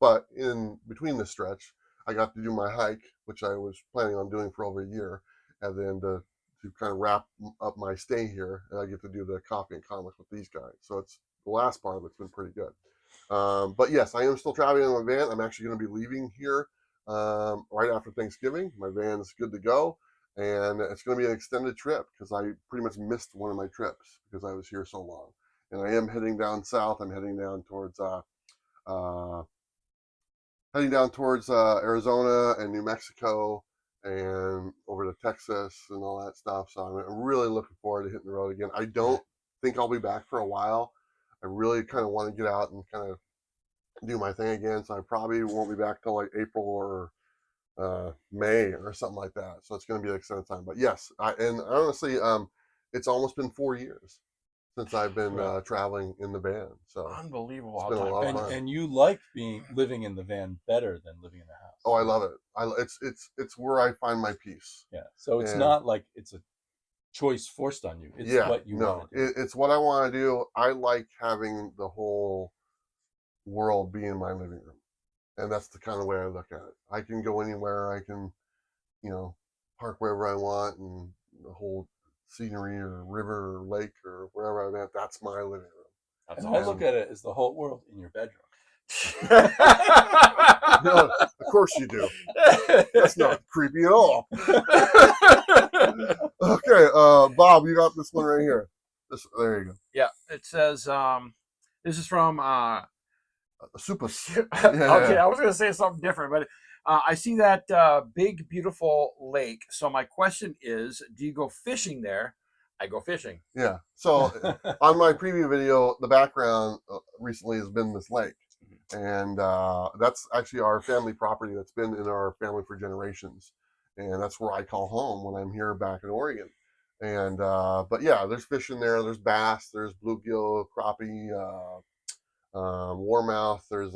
But in between the stretch, I got to do my hike, which I was planning on doing for over a year, and then to kind of wrap up my stay here, and I get to do the coffee and comics with these guys. So it's the last part of it's been pretty good. But yes, I am still traveling in my van. I'm actually going to be leaving here right after Thanksgiving. My van's good to go, and it's going to be an extended trip because I pretty much missed one of my trips because I was here so long. And I am heading down south. I'm heading down towards Arizona and New Mexico and over to Texas and all that stuff. So I'm really looking forward to hitting the road again. I don't think I'll be back for a while. I really kind of want to get out and kind of do my thing again. So I probably won't be back till like April or May or something like that. So it's going to be an extended time. But yes, honestly, it's almost been 4 years since I've been traveling in the van. So unbelievable. it's been a lot of fun. And you like living in the van better than living in the house. Oh, I love it. It's where I find my peace. Yeah. So it's not like it's a choice forced on you. It's what you want to do. It's what I want to do. I like having the whole world be in my living room. And that's the kind of way I look at it. I can go anywhere. I can, park wherever I want, and the whole scenery or river or lake or wherever I'm at, that's my living room. That's awesome. I look at it as the whole world in your bedroom. No, of course you do. That's not creepy at all. Okay, Bob, you got this one right here. There you go. Yeah, it says, this is from... Super. Okay, I was going to say something different, but I see that big, beautiful lake. So my question is, do you go fishing there? I go fishing. Yeah. So on my preview video, the background recently has been this lake. And that's actually our family property that's been in our family for generations. And that's where I call home when I'm here back in Oregon. And but yeah, there's fish in there. There's bass. There's bluegill, crappie, warmouth. There's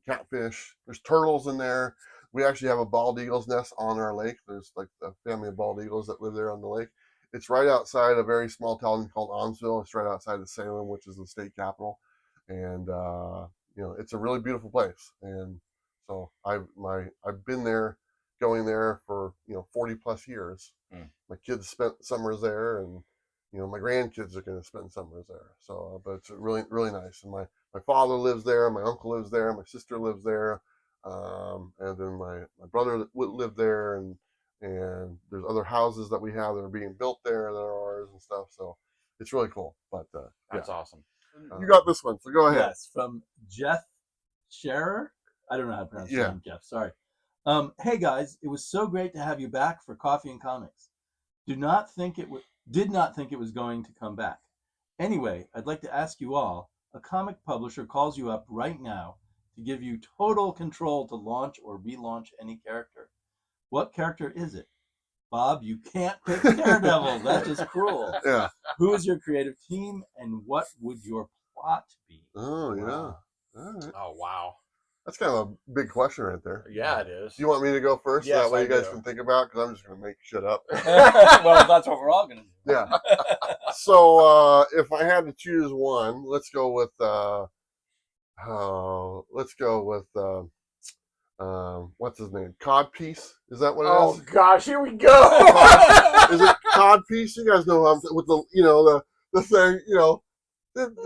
catfish. There's turtles in there. We actually have a bald eagle's nest on our lake. There's like a family of bald eagles that live there on the lake. It's right outside a very small town called Onsville. It's right outside of Salem, which is the state capital. And it's a really beautiful place. And so I've been there, going there for 40 plus years. My kids spent summers there, and my grandkids are going to spend summers there. So, but it's really, really nice. And my father lives there, my uncle lives there, my sister lives there, and then my brother lived there, and there's other houses that we have that are being built there that are ours and stuff. So it's really cool. But that's awesome. You got this one, so go ahead. Yes, from Jeff Scherer. I don't know how to pronounce your name, Jeff. Sorry. Hey guys, it was so great to have you back for Coffee and Comics. Did not think it was going to come back. Anyway, I'd like to ask you all, a comic publisher calls you up right now to give you total control to launch or relaunch any character. What character is it? Bob, you can't pick Daredevil. That's just cruel. Yeah. Who is your creative team, and what would your plot be? Oh, yeah. Wow. All right. Oh, wow. That's kind of a big question right there. Yeah, it is. Do you want me to go first? Yes, That way you guys do. can think about it, because I'm just going to make shit up. Well, that's what we're all going to do. Yeah. So if I had to choose one, let's go with what's his name? Codpiece? Is that what it is? Oh gosh, here we go. Is it Codpiece? You guys know with the the thing,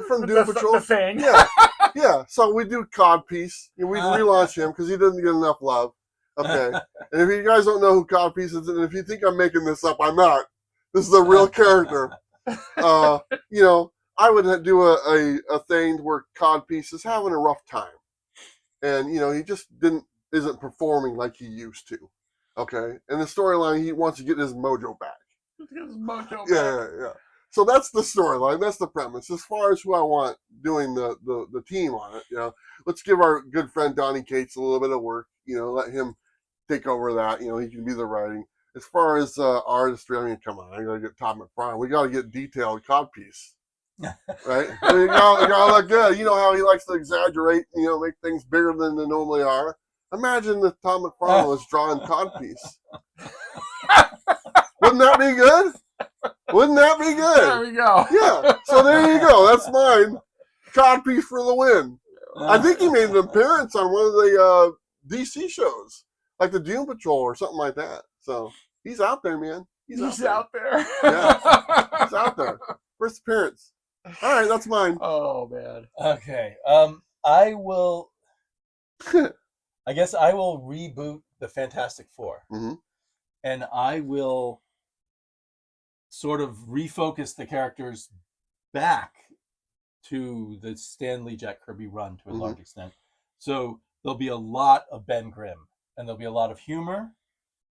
from Doom Patrol. The thing. Yeah. Yeah. So we do Codpiece. We relaunch him because he doesn't get enough love. Okay. And if you guys don't know who Codpiece is, and if you think I'm making this up, I'm not. This is a real character. I would do a thing where Codpiece is having a rough time, and he just isn't performing like he used to. Okay. And the storyline, he wants to get his mojo back. His mojo back. Yeah. So that's the storyline. That's the premise. As far as who I want doing the team on it, let's give our good friend Donnie Cates a little bit of work. Let him take over that. He can be the writing. As far as artistry, I mean, come on, I gotta get Todd McFarlane. We gotta get detailed codpiece, right? I mean, you gotta look good. You know how he likes to exaggerate, make things bigger than they normally are. Imagine if Todd McFarlane was drawing codpiece. Wouldn't that be good? Wouldn't that be good? There we go. Yeah. So there you go. That's mine. Codpiece for the win. I think he made an appearance on one of the DC shows, like the Doom Patrol or something like that. So he's out there, man. He's out there. Yeah. He's out there. First appearance. All right, that's mine. Oh man. Okay. I will. I guess I will reboot the Fantastic Four, and I will sort of refocus the characters back to the Stan Lee, Jack Kirby run to a large extent. So there'll be a lot of Ben Grimm, and there'll be a lot of humor,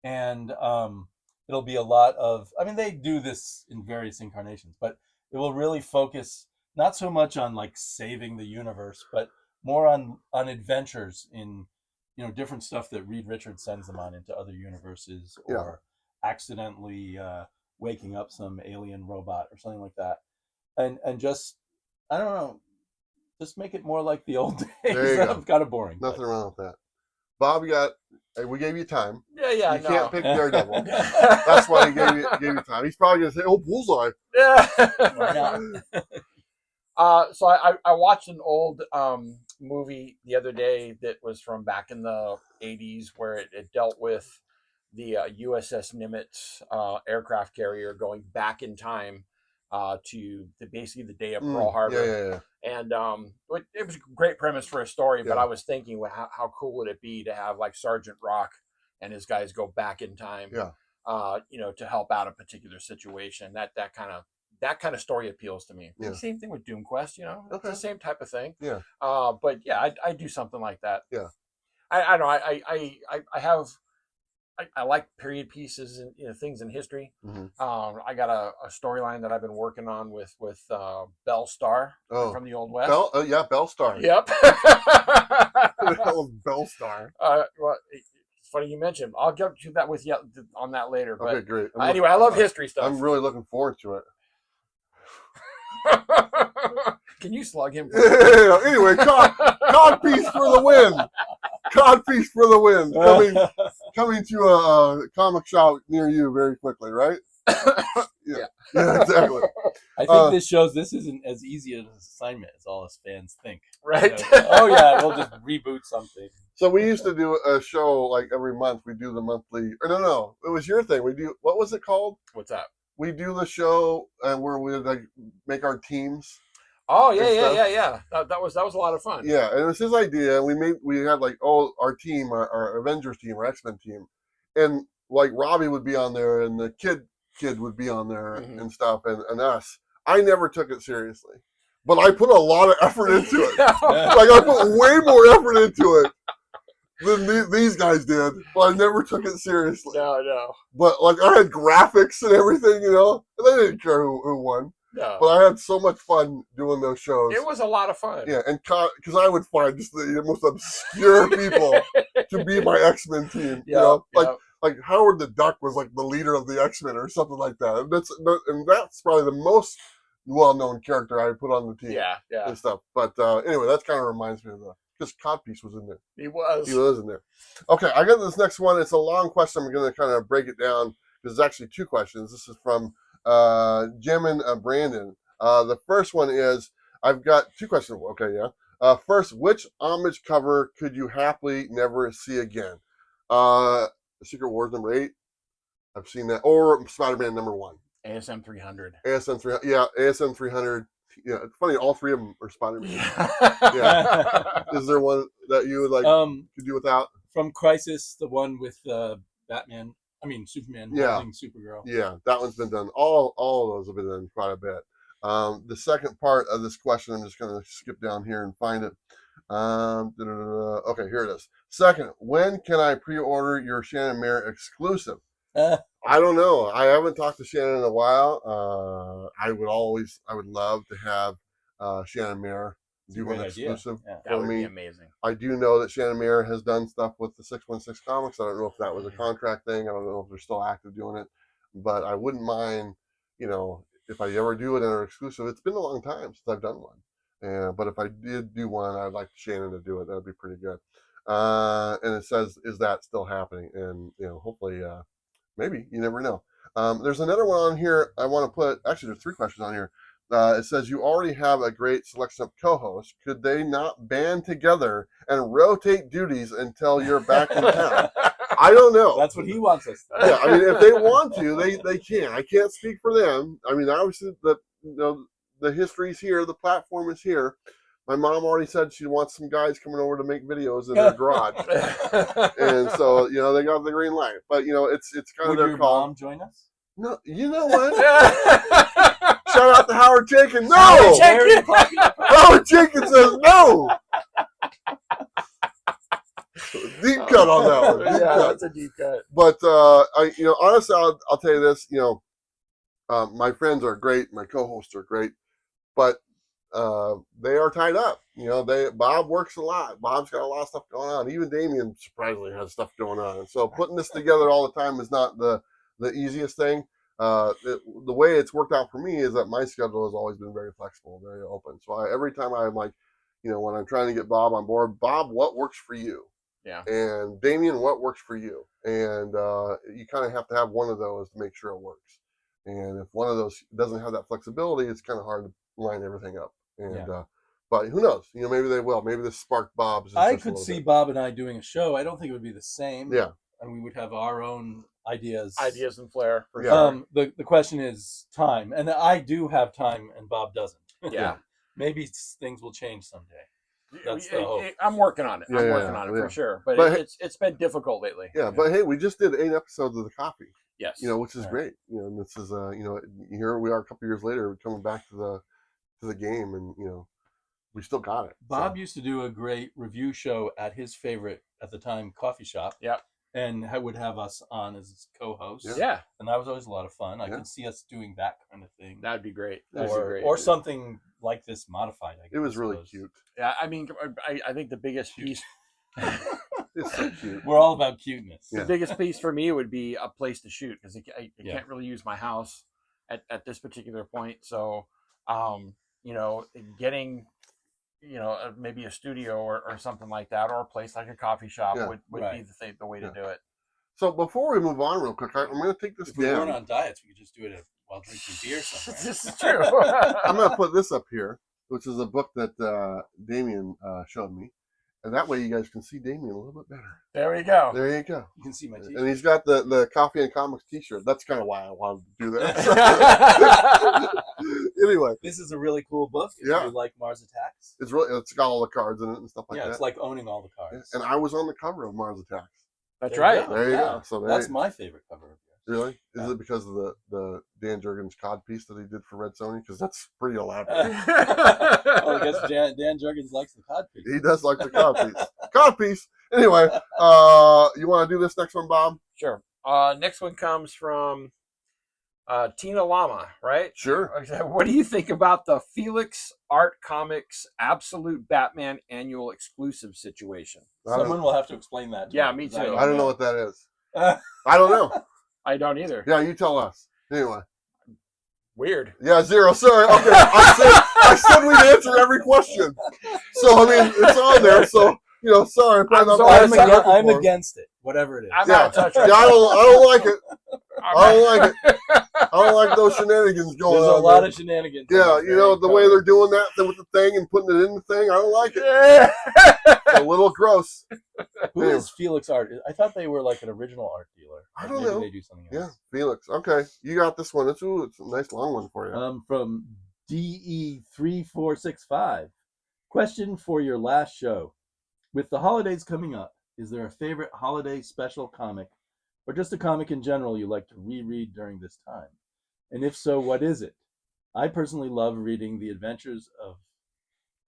and it'll be a lot of. I mean, they do this in various incarnations, but it will really focus not so much on like saving the universe, but more on adventures in different stuff that Reed Richards sends them on into other universes, or accidentally waking up some alien robot or something like that, and just I don't know, just make it more like the old days. It's kind of boring. Nothing wrong with that. Bob, we gave you time. Yeah. You can't pick Daredevil. That's why he gave you time. He's probably gonna say, "Oh, bullseye." Yeah. Why not? So I watched an old movie the other day that was from back in the 80s where it dealt with the USS Nimitz aircraft carrier going back in time to basically the day of Pearl Harbor. Yeah. And it was a great premise for a story, but I was thinking, well, how cool would it be to have like Sergeant Rock and his guys go back in time, to help out a particular situation. That kind of story appeals to me. Yeah. Same thing with Doom Quest, it's the same type of thing. Yeah. But yeah, I do something like that. Yeah. I don't know. I like period pieces and things in history. I got a storyline that I've been working on with Belle Starr from the Old West. Belle Starr. Yep. Belle Starr. Well, it's funny you mentioned. I'll get to that with you on that later. But okay, great. Anyway, I love history stuff. I'm really looking forward to it. Can you slug him? Anyway, codpiece for the win. Codpiece for the win. Coming to a comic shop near you very quickly, right? Yeah, exactly. I think this shows this isn't as easy an assignment as all us fans think. Right? We'll just reboot something. So we used to do a show like every month. We do the monthly. Or no, it was your thing. We do. What was it called? What's that? We do the show where we like make our teams. Oh yeah. That was a lot of fun. Yeah, and it was his idea. We had like our team, our Avengers team, our X-Men team, and like Robbie would be on there, and the kid would be on there and stuff, and us. I never took it seriously, but I put a lot of effort into it. Like I put way more effort into it than these guys did, but I never took it seriously. No. But like I had graphics and everything, and they didn't care who won. No. But I had so much fun doing those shows. It was a lot of fun. Yeah, and because I would find just the most obscure people to be my X-Men team. Like Howard the Duck was like the leader of the X-Men or something like that. And that's probably the most well-known character I put on the team. Yeah. And stuff. But anyway, that kind of reminds me of because Codpiece was in there. He was in there. Okay, I got this next one. It's a long question. I'm going to kind of break it down because it's actually two questions. This is from Jim and Brandon. The first one is, I've got two questions. Okay, yeah. First, which homage cover could you happily never see again? Secret Wars number 8. I've seen that. Or Spider-Man number 1. ASM 300. ASM 300. Yeah, ASM 300. Yeah, it's funny. All three of them are Spider-Man. Yeah. Is there one that you would like to do without? From Crisis, the one with Superman holding Supergirl. Yeah, that one's been done. All of those have been done quite a bit. The second part of this question, I'm just going to skip down here and find it. Okay, here it is. Second, when can I pre-order your Shannon Mayer exclusive? I don't know. I haven't talked to Shannon in a while. I would love to have Shannon Mayer do Great an idea. exclusive Yeah. That for would be me. amazing. I do know that Shannon Mayer has done stuff with the 616 Comics. I don't know if that was a contract thing. I don't know if they're still active doing it, but I wouldn't mind, if I ever do it in an exclusive. It's been a long time since I've done one, but if I did do one, I'd like Shannon to do it. That'd be pretty good. And it says, is that still happening? And hopefully, maybe, you never know. There's another one on here I want to put. Actually, there's 3 questions on here. It says, you already have a great selection of co-hosts. Could they not band together and rotate duties until you're back in town? I don't know. That's what he wants us to do. Yeah, I mean, if they want to, they can. I can't speak for them. I mean, obviously, the history's here. The platform is here. My mom already said she wants some guys coming over to make videos in their garage. And so, they got the green light. But, it's kind Would of their your call. mom join us? No, you know what? Shout out to Howard Jenkins. No! Very popular. Howard Jenkins says no! Deep cut on that one. Deep cut. That's a deep cut. But, honestly, I'll tell you this, my friends are great. My co-hosts are great. But they are tied up. Bob works a lot. Bob's got a lot of stuff going on. Even Damian surprisingly has stuff going on. And so putting this together all the time is not the easiest thing. The way it's worked out for me is that my schedule has always been very flexible, very open. So every time I'm like, when I'm trying to get Bob on board, Bob, what works for you? Yeah. And Damian, what works for you? And you kind of have to have one of those to make sure it works. And if one of those doesn't have that flexibility, it's kind of hard to line everything up. And but who knows? Maybe they will. Maybe this sparked Bob's. I could see Bob and I doing a show. I don't think it would be the same. Yeah. And we would have our own ideas. Ideas and flair. For Yeah. sure. The question is time. And I do have time and Bob doesn't. Yeah. Maybe things will change someday. That's the hope. I'm working on it. Yeah, I'm working on it yeah. for sure. But it's been difficult lately. Yeah, but hey, we just did 8 episodes of The Coffee. Yes. Which is great. And this is here we are a couple years later, coming back to the game, and we still got it. Bob used to do a great review show at his favorite at the time coffee shop. Yep. And would have us on as co-hosts. Yeah. And that was always a lot of fun. I could see us doing that kind of thing. That'd be great. Or something like this modified, I guess. It was really cute. Yeah, I mean, I think the biggest piece. It's so cute. We're all about cuteness. Yeah. The biggest piece for me would be a place to shoot, because I can't really use my house at this particular point. So, getting, maybe a studio or something like that, or a place like a coffee shop would be the way to do it. So before we move on real quick, I'm going to take this If we down. weren't on diets, we could just do it while drinking beer somewhere. This is true. I'm going to put this up here, which is a book that Damian showed me. And that way you guys can see Damian a little bit better. There we go. There you go. You can see my teeth. And he's got the Coffee and Comics t-shirt. That's kind of why I wanted to do that. Anyway. This is a really cool book. If you like Mars Attacks. It's got all the cards in it and stuff like that. Yeah, it's like owning all the cards. And I was on the cover of Mars Attacks. That's There right. There you go. So That's my favorite cover of yours. Really? Is it because of the Dan Jurgens cod piece that he did for Red Sony? Because that's pretty elaborate. Well, I guess Dan Jurgens likes the cod piece. He does like the cod piece. Cod piece. Anyway, you want to do this next one, Bob? Sure. Next one comes from Tina Lama, right? Sure. What do you think about the Felix Art Comics Absolute Batman Annual Exclusive situation? Someone will have to explain that. Yeah, me too. I don't know what that is. I don't know. I don't either. Yeah, you tell us. Anyway. Weird. Yeah, 0. Sorry. Okay. I said we'd answer every question. So, I mean, it's on there. So, sorry. I'm against it, whatever it is. I'm not touching it. I don't like it. I don't like it. I don't like those shenanigans going on. There's a lot of shenanigans. Yeah, the way they're doing that with the thing and putting it in the thing, I don't like it. It's a little gross. Who is Felix Art? I thought they were like an original art dealer. I don't Maybe know. They do something else. Yeah, Felix. Okay, you got this one. It's a nice long one for you. From DE3465. Question for your last show. With the holidays coming up, is there a favorite holiday special comic, or just a comic in general you like to reread during this time? And if so, what is it? I personally love reading The Adventures of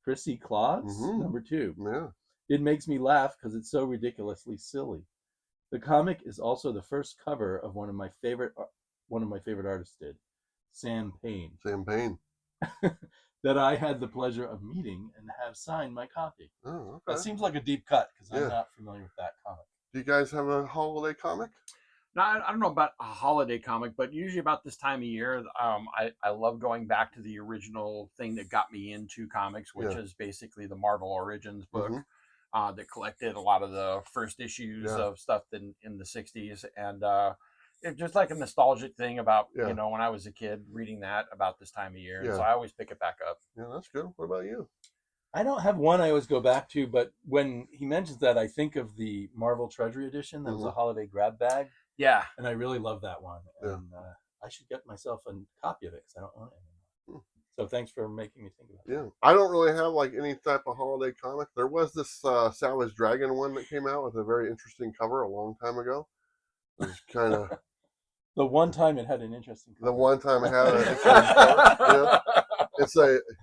Chrissy Claus, #2. Yeah. It makes me laugh because it's so ridiculously silly. The comic is also the first cover of one of my favorite artists did, Sam Payne, that I had the pleasure of meeting and have signed my copy. Oh, okay. That seems like a deep cut because Yeah. I'm not familiar with that comic. Do you guys have a holiday comic? No, I don't know about a holiday comic, but usually about this time of year, I love going back to the original thing that got me into comics, which is basically the Marvel Origins book that collected a lot of the first issues of stuff in the 60s. And it's just like a nostalgic thing about, you know, when I was a kid reading that about this time of year. And so I always pick it back up. Yeah, that's good. What about you? I don't have one I always go back to, but when he mentions that, I think of the Marvel Treasury Edition. That was a holiday grab bag. Yeah. And I really love that one. Yeah. And I should get myself a copy of it because I don't own it anymore. So thanks for making me think about it. Yeah. I don't really have like any type of holiday comic. There was this Savage Dragon one that came out with a very interesting cover a long time ago. It was kind of... The one time it had an interesting cover. The one time it had an interesting cover. Yeah. It's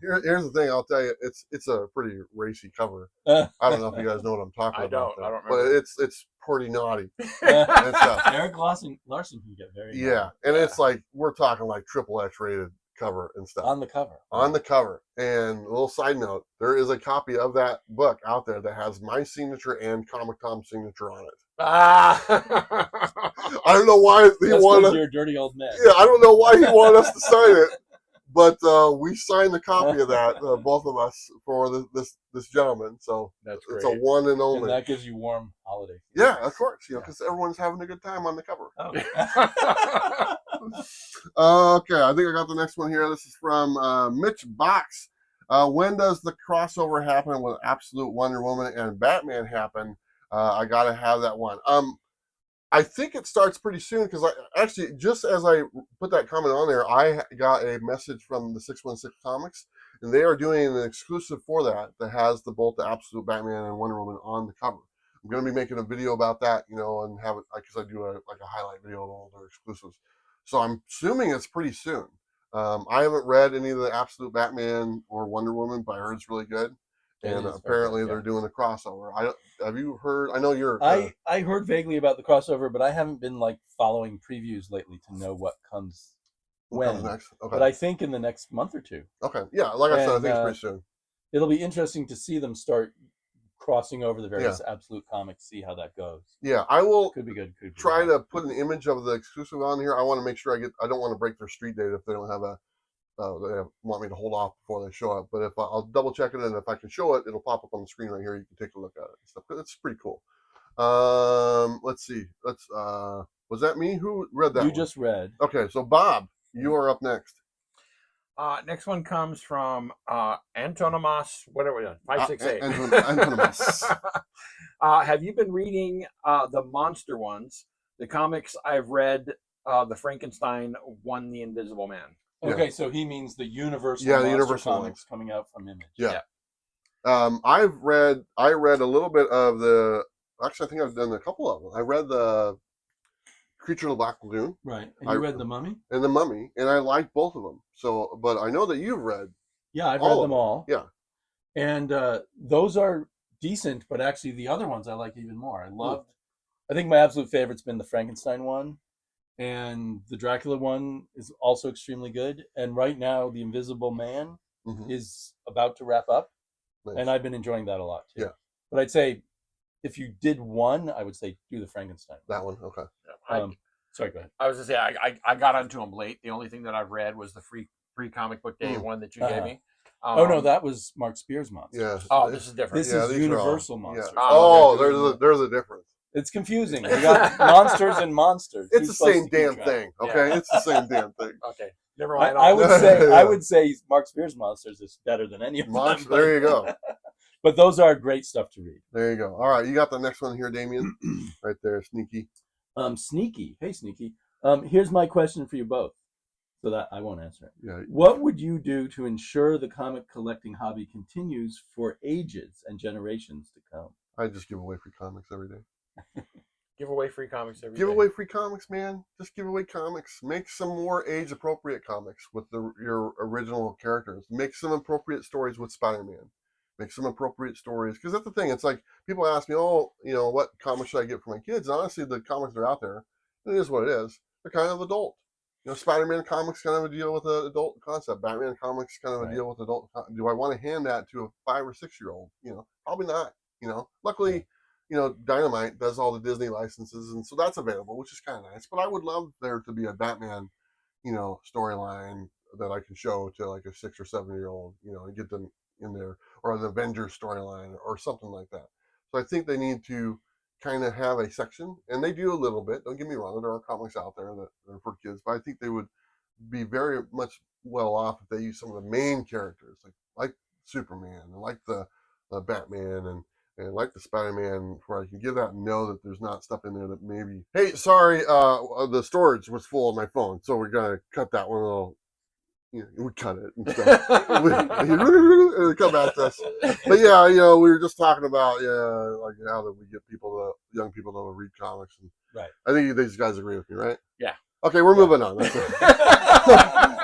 here's the thing, I'll tell you, it's a pretty racy cover. I don't know if you guys know what I'm talking about. I don't but remember. it's pretty naughty. Eric Larson can get very naughty. And it's like we're talking like XXX rated cover and stuff. On the cover. On the cover. And a little side note, there is a copy of that book out there that has my signature and Comic Tom's signature on it. I don't know why he wanted. You're a dirty old man. Yeah, I don't know why he wanted us to sign it. But we signed a copy of that, both of us, for this gentleman. So that's it's great. a one and only. And that gives you warm holiday. Yeah, of course. You know, because everyone's having a good time on the cover. Oh. Okay, I think I got the next one here. This is from Mitch Box. When does the crossover happen with Absolute Wonder Woman and Batman happen? I gotta have that one. I think it starts pretty soon because actually, just as I put that comment on there, I got a message from the 616 Comics, and they are doing an exclusive for that has both the Absolute Batman and Wonder Woman on the cover. I'm going to be making a video about that, you know, and have it because I do a highlight video of all their exclusives. So I'm assuming it's pretty soon. I haven't read any of the Absolute Batman or Wonder Woman, but I heard it's really good. And apparently they're doing a crossover. Have you heard? I know you're. I heard vaguely about the crossover, but I haven't been like following previews lately to know what comes when. Next. Okay. But I think in the next month or two. Okay. Yeah, like I said, I think it's pretty soon. It'll be interesting to see them start crossing over the various Absolute comics, see how that goes. Yeah, I will. Could be good. Could be try to put an image of the exclusive on here. I want to make sure I don't want to break their street date if they don't have a. They want me to hold off before they show up, but if I'll double check it, and if I can show it, it'll pop up on the screen right here. You can take a look at it and stuff. It's pretty cool. Let's see. Was that me? Who read that? You just read. Okay, so Bob, you are up next. Next one comes from Antonimus, whatever, 568. Antonimus. Have you been reading the monster ones? The comics I've read, the Frankenstein won the Invisible Man. Okay, so he means the Universal the Universal comics coming out from Image. Yeah. I read a little bit of the. Actually, I think I've done a couple of them. I read the Creature of the Black Lagoon. Right. And you read The Mummy? And The Mummy, and I liked both of them. So, but I know that you've read. Yeah, I've read them all. Yeah. And those are decent, but actually the other ones I like even more. I think my absolute favorite's been the Frankenstein one. And the Dracula one is also extremely good. And right now, The Invisible Man is about to wrap up. Nice. And I've been enjoying that a lot, too. Yeah. But I'd say, if you did one, I would say do the Frankenstein. That one, okay. Sorry, go ahead. I was going to say, I got onto them late. The only thing that I've read was the free comic book day one that you gave me. Oh, no, that was Mark Spears' Monsters. Yeah. Oh, this is different. This is Universal Monsters. Yeah. Oh, there's a difference. It's confusing. We got monsters and monsters. It's the same damn thing. Okay, Yeah. It's the same damn thing. Okay, never mind. I would say Mark Spears' Monsters is better than any of them. There you go. But those are great stuff to read. There you go. All right, you got the next one here, Damian. Right there, Sneaky. Sneaky. Hey, Sneaky. Here's my question for you both, so that I won't answer it. Yeah. What would you do to ensure the comic collecting hobby continues for ages and generations to come? I just give away free comics every day. Give away free comics every day. Give away free comics, man. Just give away comics. Make some more age-appropriate comics with your original characters. Make some appropriate stories with Spider-Man. make some appropriate stories. Because that's the thing. It's like people ask me, oh, what comics should I get for my kids? And honestly, the comics that are out there, it is what it is. They're kind of adult. Spider-Man comics kind of a deal with an adult concept. Batman comics kind of a deal with adult. Do I want to hand that to a 5 or 6 year old? Probably not. Luckily, Dynamite does all the Disney licenses, and so that's available, which is kind of nice. But I would love there to be a Batman, storyline that I can show to like a 6 or 7 year old, and get them in there, or an Avengers storyline or something like that. So I think they need to kind of have a section, and they do a little bit. Don't get me wrong, there are comics out there that are for kids, but I think they would be very much well off if they use some of the main characters, like Superman, and like the Batman, and like the Spider-Man, where I can give that and know that there's not stuff in there that maybe, hey, sorry, the storage was full on my phone, so we're gonna cut that one a little. We cut it and stuff. It'll come back to us. But yeah, we were just talking about like how do we get young people to read comics, and Right. I think these guys agree with me, right? Yeah. Okay, we're moving on. That's it.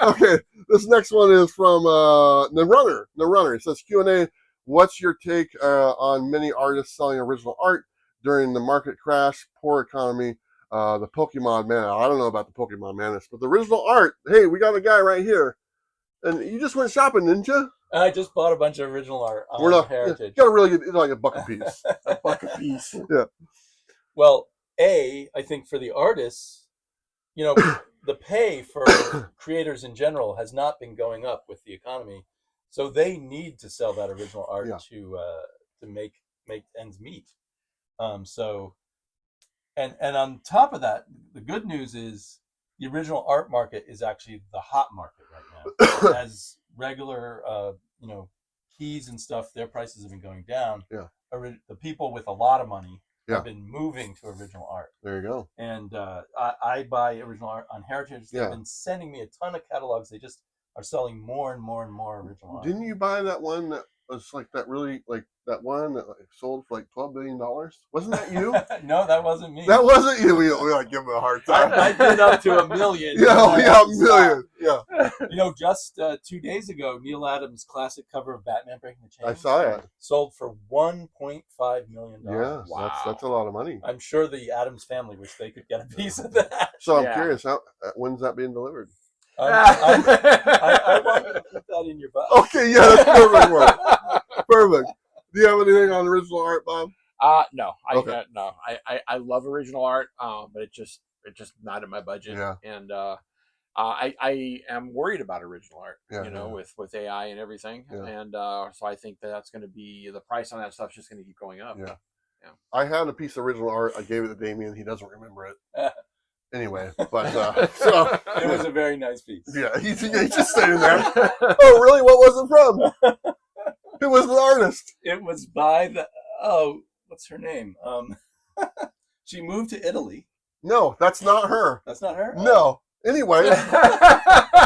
Okay, this next one is from the runner. It says Q&A. What's your take on many artists selling original art during the market crash, poor economy? The Pokemon Man. I don't know about the Pokemon Manus, but the original art. Hey, we got a guy right here, and you just went shopping, didn't you? I just bought a bunch of original art on Heritage. You got to really get like a buck a piece. A buck a piece. Yeah. Well, I think for the artists, the pay for creators in general has not been going up with the economy, so they need to sell that original art to make ends meet. And on top of that, the good news is the original art market is actually the hot market right now. As regular, keys and stuff, their prices have been going down. Yeah. The people with a lot of money Yeah. have been moving to original art. There you go. And I buy original art on Heritage. They've been sending me a ton of catalogs. They just are selling more and more and more original art. Didn't you buy that one that was like that really like that one that sold for like $12 billion? Wasn't that you? No, that wasn't me. That wasn't you. We like give him a hard time. I did up to $1 million. Yeah, $1 million. Yeah. Just 2 days ago, Neil Adams' classic cover of Batman Breaking the Chain. I saw it. Sold for $1.5 million. Yeah, Wow. that's a lot of money. I'm sure the Adams family wish they could get a piece of that. So I'm curious, when's that being delivered? I want you to put that in your box. Okay, yeah, that's perfect. Mark. Perfect. Do you have anything on original art, Bob? No, Okay. no. I love original art, but it's just not in my budget. Yeah. And I am worried about original art. Yeah, with AI and everything. Yeah. And so I think that's going to be the price on that stuff's just going to keep going up. Yeah. I had a piece of original art. I gave it to Damian. He doesn't remember it. Anyway, but so It was a very nice piece. yeah, he's just sitting there. Oh, really? What was it from? Who was the artist? It was by what's her name? She moved to Italy. No, that's not her. That's not her? No. Anyway,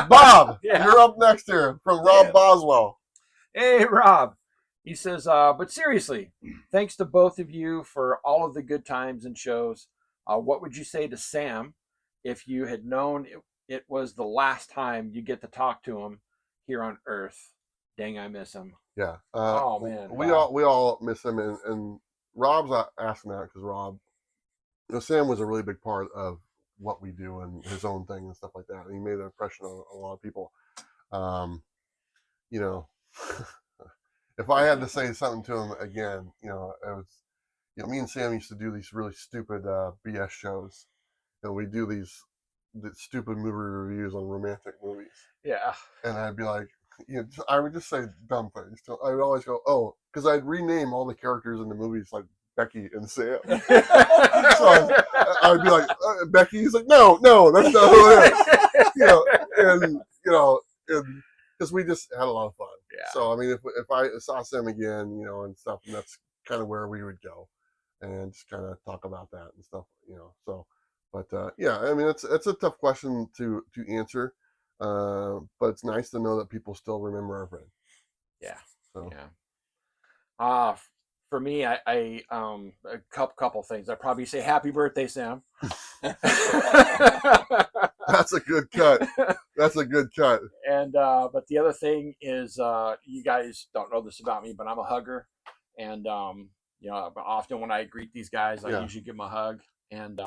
Bob, Yeah. you're up next here from Rob Boswell. Hey, Rob. He says, but seriously, thanks to both of you for all of the good times and shows. What would you say to Sam if you had known it was the last time you get to talk to him here on Earth? Dang, I miss him. Yeah. Oh, man. We Wow. all miss him, and Rob's asking that because Rob, Sam was a really big part of what we do and his own thing and stuff like that. And he made an impression on a lot of people. If I had to say something to him again, it was, me and Sam used to do these really stupid BS shows, and we do these stupid movie reviews on romantic movies. Yeah. And I'd be like, I would just say dumb things. I would always go, oh, because I'd rename all the characters in the movies like Becky and Sam. So I would be like, Becky. He's like, no, that's not who it is. And because we just had a lot of fun. Yeah. So I mean, if I saw Sam again, and stuff, and that's kind of where we would go, and just kind of talk about that and stuff, So, but yeah, I mean, it's a tough question to answer, but it's nice to know that people still remember our friend. Yeah. So. Yeah. For me, I a couple things. I'd probably say happy birthday, Sam. That's a good cut. That's a good cut. And but the other thing is, you guys don't know this about me, but I'm a hugger, and often when I greet these guys, I usually give them a hug. And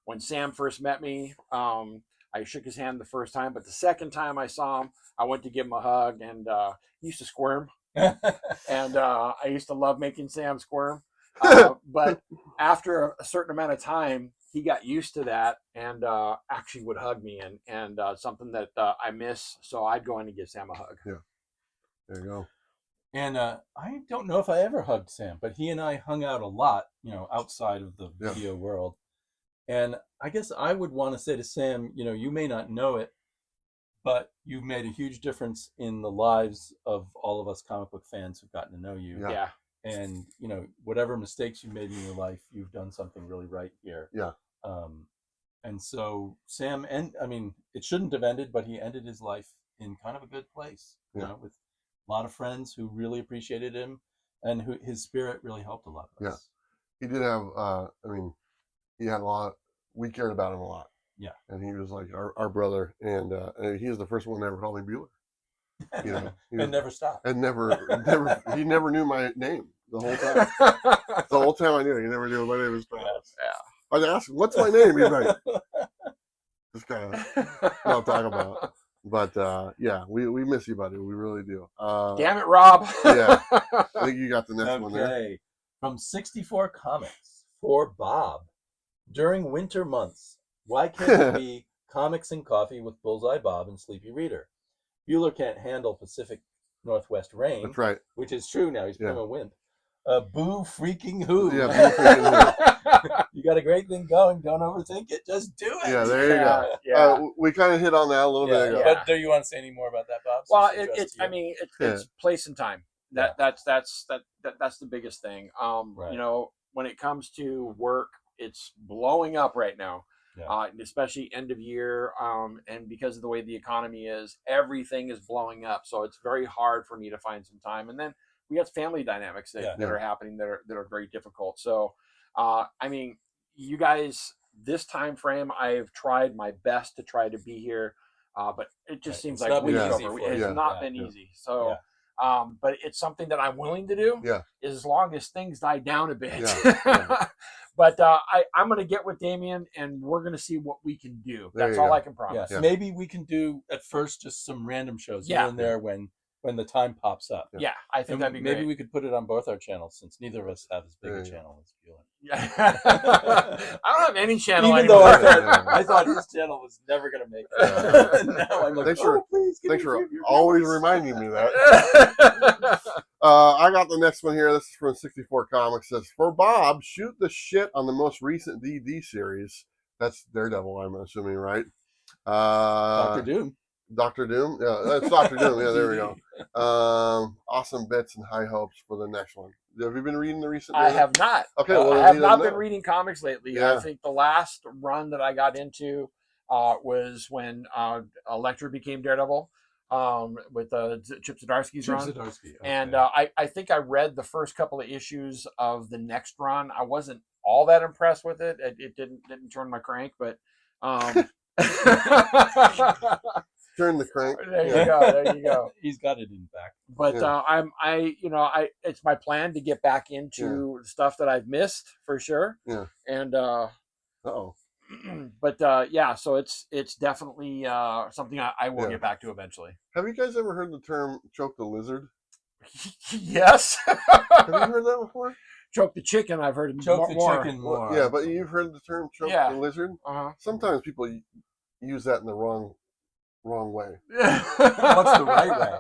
when Sam first met me, I shook his hand the first time, but the second time I saw him, I went to give him a hug, and he used to squirm, and I used to love making Sam squirm. But after a certain amount of time, he got used to that and actually would hug me, and something that I miss. So I'd go in and give Sam a hug. Yeah, there you go. And I don't know if I ever hugged Sam, but he and I hung out a lot, outside of the video world. And I guess I would want to say to Sam, you may not know it, but you've made a huge difference in the lives of all of us comic book fans who've gotten to know you. Yeah. And, whatever mistakes you made in your life, you've done something really right here. Yeah. And so Sam, it shouldn't have ended, but he ended his life in kind of a good place, with a lot of friends who really appreciated him, and who his spirit really helped a lot of us. He did have, he had a lot, we cared about him a lot. Yeah. And he was like our brother, and he was the first one to ever call me Buer. And never stopped. And he never knew my name the whole time. The whole time I knew, he never knew my name was. I'd ask him, "What's my name?" He's like, just kind of not talk about. But we miss you, buddy. We really do. Damn it, Rob. Yeah, I think you got the next one there. Okay, from 64 Comics for Bob. During winter months, why can't it be comics and coffee with Bullseye Bob and Sleepy Reader? Bueller can't handle Pacific Northwest rain. That's right. Which is true now. He's become a wimp. Boo freaking who. Yeah, boo freaking who. You got a great thing going. Don't overthink it. Just do it. Yeah, there you go. Yeah. We kind of hit on that a little bit ago. But do you want to say any more about that, Bob? Well, it's place and time. That's the biggest thing. Right. When it comes to work, it's blowing up right now. Yeah. Especially end of year, and because of the way the economy is, everything is blowing up. So it's very hard for me to find some time. And then we have family dynamics that are happening that are very difficult. So, you guys, this time frame, I've tried my best to try to be here, but it just seems like weeks over. It's not been easy. So. But it's something that I'm willing to do. As long as things die down a bit. But I'm going to get with Damian, and we're going to see what we can do. That's all I can promise. Yeah. Maybe we can do at first just some random shows here and there when the time pops up. Yeah, I think that'd be great. Maybe we could put it on both our channels, since neither of us have as big a channel as Bueller. I don't have any channel Even anymore. though I thought his channel was never going to make it. Now I'm like, thanks for please always reminding me that. I got the next one here. This is from 64 Comics. It says, for Bob, shoot the shit on the most recent DD series. That's Daredevil, I'm assuming, right? Dr. Doom. Dr. Doom? Yeah, that's Dr. Doom. Yeah, there we go. Awesome bits and high hopes for the next one. Have you been reading the recent? I have not. Okay, well, I have not been reading comics lately. Yeah. I think the last run that I got into was when Elektra became Daredevil, with Chip Zdarsky's run. Okay. And I think I read the first couple of issues of the next run. I wasn't all that impressed with it. It didn't turn my crank, but turn the crank. There you go. He's got it in fact. But it's my plan to get back into stuff that I've missed for sure. Yeah. And but so it's definitely something I will get back to eventually. Have you guys ever heard the term choke the lizard? Yes. Have you heard that before? Choke the chicken, I've heard choke more. The chicken more. Yeah, but you've heard the term choke the lizard? Uh-huh. Sometimes people use that in the wrong way. What's the right way?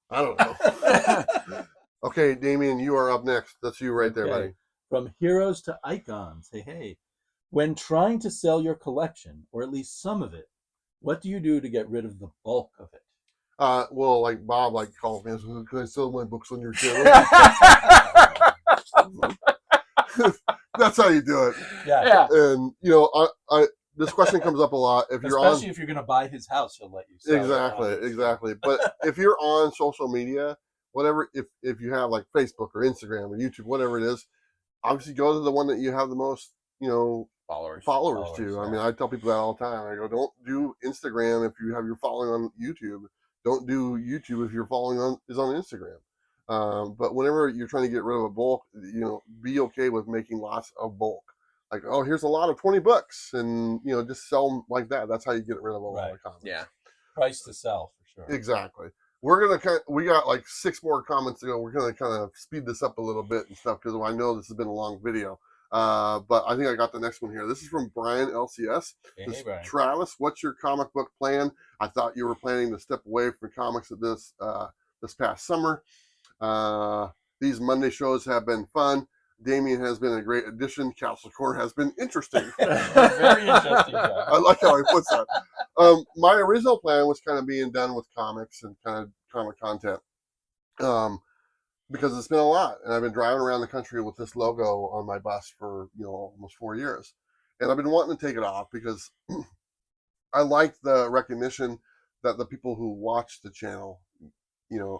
I don't know. Okay, Damian, you are up next. That's you right there, buddy. From heroes to icons. Hey. When trying to sell your collection, or at least some of it, what do you do to get rid of the bulk of it? Well, like Bob, calls me and says, "Can I sell my books on your channel?" That's how you do it. Yeah. And I this question comes up a lot. Especially if you're going to buy his house, he'll let you sell. Exactly. But if you're on social media, whatever, if you have like Facebook or Instagram or YouTube, whatever it is, obviously go to the one that you have the most, Followers. too. I yeah. mean, I tell people that all the time. I go, don't do Instagram if you have your following on YouTube. Don't do YouTube if your following is on Instagram. But whenever you're trying to get rid of a bulk, be okay with making lots of bulk. Like, oh, here's a lot of 20 bucks, and just sell them like that. That's how you get rid of a lot of comics. Yeah. Price to sell for sure. Exactly. We got like 6 more comments to go. We're gonna kind of speed this up a little bit and stuff because I know this has been a long video. But I think I got the next one here. This is from Brian LCS. Hey, Brian. Travis, what's your comic book plan? I thought you were planning to step away from comics at this past summer. These Monday shows have been fun. Damian has been a great addition. Castle Corner has been interesting. Very interesting. I like how he puts that. My original plan was kind of being done with comics and kind of comic content, because it's been a lot, and I've been driving around the country with this logo on my bus for almost 4 years, and I've been wanting to take it off because I like the recognition that the people who watch the channel,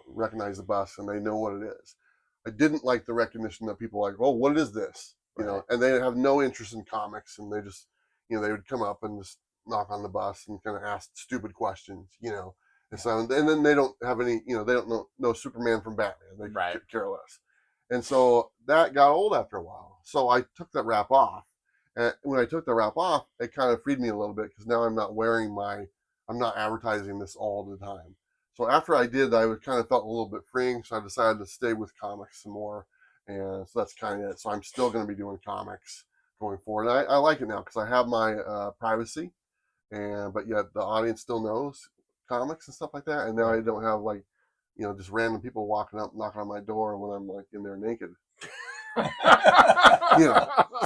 recognize the bus and they know what it is. I didn't like the recognition that people are like, oh, what is this? Right. And they have no interest in comics, and they just, they would come up and just knock on the bus and kind of ask stupid questions, and so, and then they don't have any, they don't know Superman from Batman. They Right. care less. And so that got old after a while. So I took that wrap off. And when I took the wrap off, it kind of freed me a little bit because now I'm not advertising this all the time. So after I did, I kind of felt a little bit freeing. So I decided to stay with comics some more. And so that's kind of it. So I'm still going to be doing comics going forward. And I like it now because I have my privacy, but yet the audience still knows comics and stuff like that. And now I don't have just random people walking up, knocking on my door when I'm like in there naked.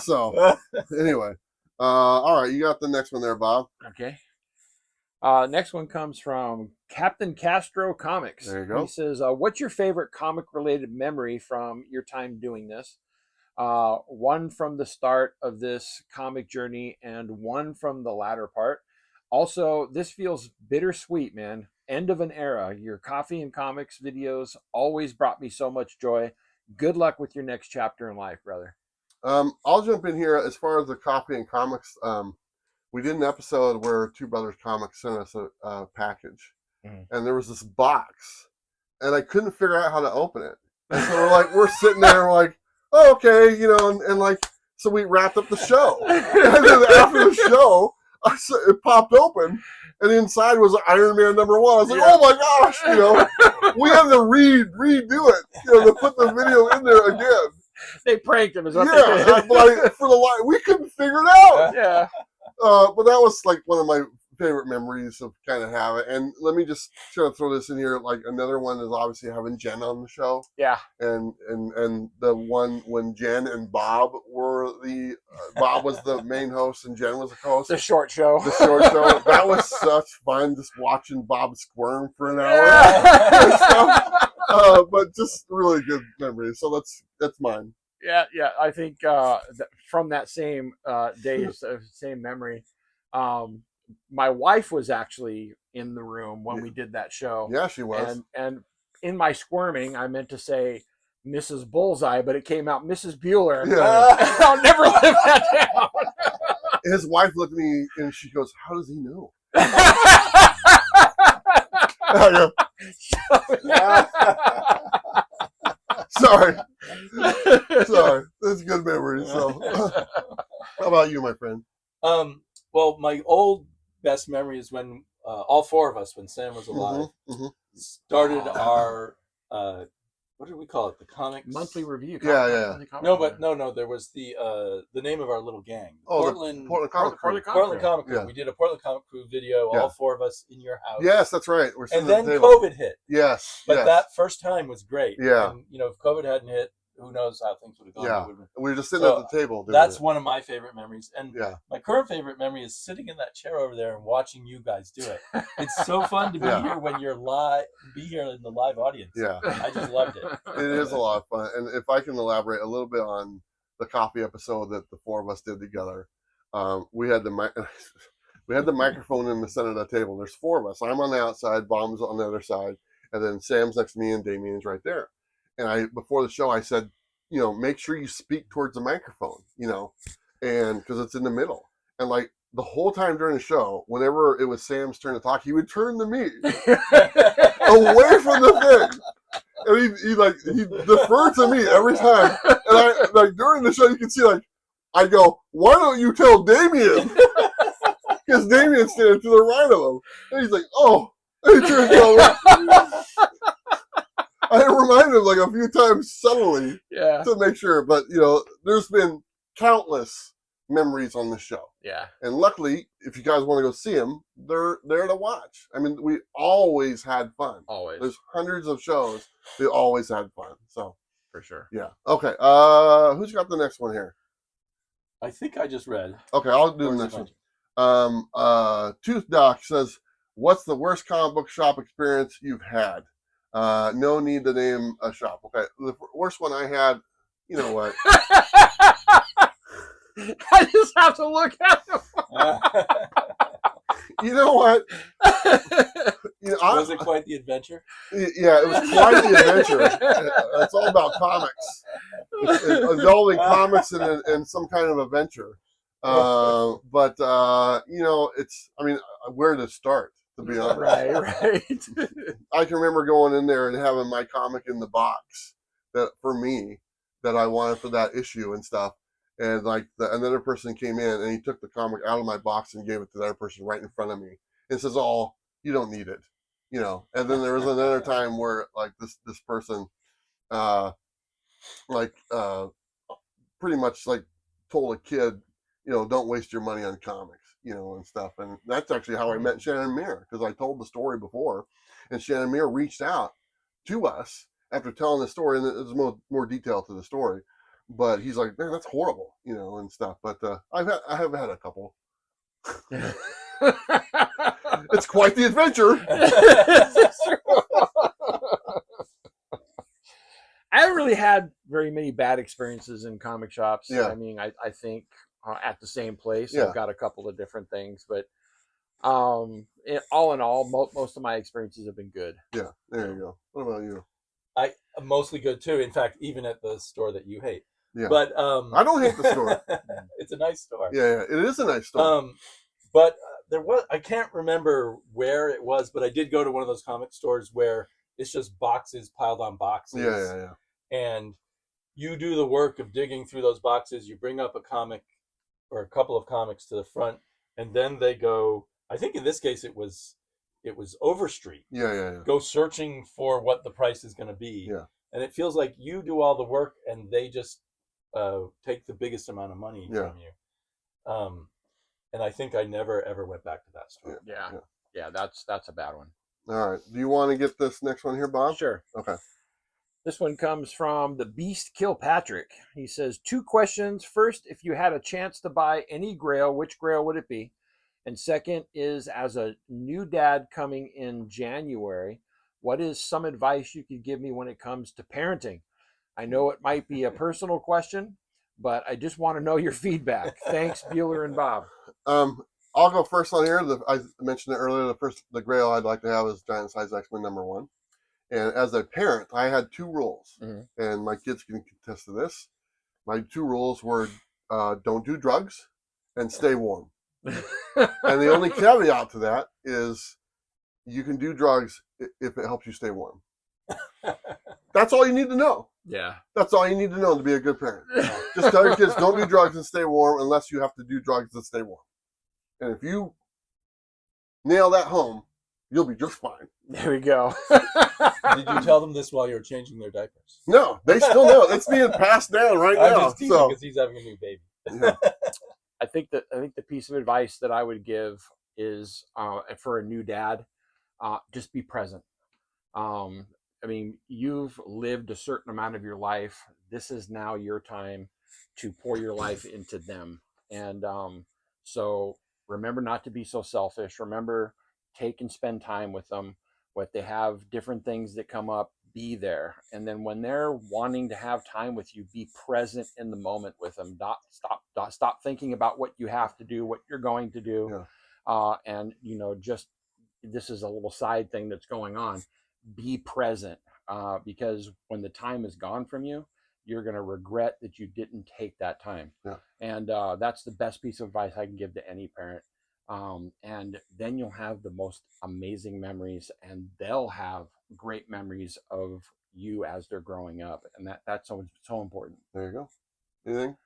So anyway, all right, you got the next one there, Bob. Okay. Next one comes from Captain Castro Comics. There you go. He says, what's your favorite comic-related memory from your time doing this? One from the start of this comic journey and one from the latter part. Also, this feels bittersweet, man. End of an era. Your coffee and comics videos always brought me so much joy. Good luck with your next chapter in life, brother. I'll jump in here as far as the coffee and comics. We did an episode where Two Brothers Comics sent us a package, and there was this box, and I couldn't figure out how to open it. And so we're sitting there, and we're like, oh, okay, and so we wrapped up the show. And then after the show, it popped open, and inside was Iron Man #1. I was like, oh my gosh, we had to redo it, to put the video in there again. They pranked him, is what Yeah, they did. but we couldn't figure it out. Yeah. But that was one of my favorite memories of kind of have it. And let me just try to throw this in here. Another one is obviously having Jen on the show. Yeah. And the one when Jen and Bob were Bob was the main host and Jen was the host. The short show. That was such fun, just watching Bob squirm for an hour. Yeah. And stuff. But just really good memories. So that's mine. Yeah. I think from that same days, same memory, my wife was actually in the room when we did that show. Yeah, she was. And in my squirming, I meant to say Mrs. Bullseye, but it came out Mrs. Bueller. Yeah. I'll never live that down. His wife looked at me and she goes, "How does he know?" Sorry. That's a good memory. So, how about you, my friend? Well, my old best memory is when all four of us, when Sam was alive, started our what did we call it? The comics monthly review. Yeah. No. There was the name of our little gang. Portland Comic Crew. Portland Comic Crew. Yeah. We did a Portland Comic Crew video, all four of us in your house. Yes, that's right. We're And sitting then at the table. COVID hit. Yes. But that first time was great. Yeah. And, if COVID hadn't hit, who knows how things would have gone. Yeah. We were just sitting So, at the table. That's one of my favorite memories. And Yeah. my current favorite memory is sitting in that chair over there and watching you guys do it. It's so fun to be here when you're be here in the live audience. Yeah. I just loved it. It is a lot of fun. And if I can elaborate a little bit on the coffee episode that the four of us did together, we had the microphone in the center of the table. There's four of us. I'm on the outside, Bomb's on the other side, and then Sam's next to me and Damian's right there. And before the show, I said, make sure you speak towards the microphone, and because it's in the middle, and like the whole time during the show, whenever it was Sam's turn to talk, he would turn to me away from the thing. And he deferred to me every time. And I like during the show you can see like I go, why don't you tell Damian? Because Damian's standing to the right of him. And he's like, oh, and he turns over. I reminded him like a few times subtly to make sure. But there's been countless memories on the show. Yeah. And luckily, if you guys want to go see them, they're there to watch. I mean, we always had fun. Always. There's hundreds of shows. We always had fun. So for sure. yeah. Okay. Who's got the next one here? I think I just read. Okay, I'll do the next one. Tooth Doc says, "What's the worst comic book shop experience you've had?" No need to name a shop. Okay, the worst one I had. You know what? I just have to look at him. You know what? Was it quite the adventure? Yeah, it was quite the adventure. It's all about comics. It's involving comics and some kind of adventure. But it's. I mean, where to start? To be honest, right. I can remember going in there and having my comic in the box that for me that I wanted for that issue and stuff. And like another person came in and he took the comic out of my box and gave it to the other person right in front of me and says, "Oh, you don't need it," And then there was another time where like this person, pretty much like told a kid, don't waste your money on comics, and stuff. And that's actually how I met Shannon Meir, because I told the story before, and Shannon Meir reached out to us after telling the story, and there's more detail to the story. But he's like, man, that's horrible, and stuff. But I have had a couple. It's quite the adventure. I haven't really had very many bad experiences in comic shops. Yeah. I mean, I think at the same place, Yeah. I've got a couple of different things, but all in all, most of my experiences have been good. Yeah, there you go. What about you? I'm mostly good too. In fact, even at the store that you hate. Yeah. But I don't hate the store. It's a nice store. Yeah, it is a nice store. But there was, I can't remember where it was, but I did go to one of those comic stores where it's just boxes piled on boxes. Yeah. And you do the work of digging through those boxes. You bring up a comic or a couple of comics to the front, and then they go. I think in this case it was Overstreet. Yeah. Go searching for what the price is going to be. Yeah. And it feels like you do all the work, and they just take the biggest amount of money from you. And I think I never ever went back to that store. Yeah, that's a bad one. All right. Do you want to get this next one here, Bob? Sure. Okay. This one comes from the Beast Kilpatrick. He says, 2 questions. First, if you had a chance to buy any Grail, which Grail would it be? And second is, as a new dad coming in January, what is some advice you could give me when it comes to parenting? I know it might be a personal question, but I just want to know your feedback. Thanks, Bueller and Bob. I'll go first on here. I mentioned it earlier. The Grail I'd like to have is Giant Size X-Men #1. And as a parent, I had 2 rules, and my kids can contest to this. My 2 rules were don't do drugs and stay warm. And the only caveat to that is you can do drugs if it helps you stay warm. That's all you need to know. Yeah. That's all you need to know to be a good parent. Just tell your kids don't do drugs and stay warm unless you have to do drugs to stay warm. And if you nail that home, you'll be just fine. There we go. Did you tell them this while you were changing their diapers? No, they still know. It's being passed down right I'm now. just teasing because he's having a new baby. Yeah. I think the piece of advice that I would give is for a new dad, just be present. I mean, you've lived a certain amount of your life. This is now your time to pour your life into them. And so remember not to be so selfish. Remember, take and spend time with them. What they have different things that come up, be there. And then when they're wanting to have time with you, be present in the moment with them. Stop thinking about what you have to do, what you're going to do. Yeah. And, just this is a little side thing that's going on. Be present, because when the time is gone from you, you're going to regret that you didn't take that time. Yeah. And that's the best piece of advice I can give to any parent. And then you'll have the most amazing memories, and they'll have great memories of you as they're growing up. And that's so important. There you go. Anything?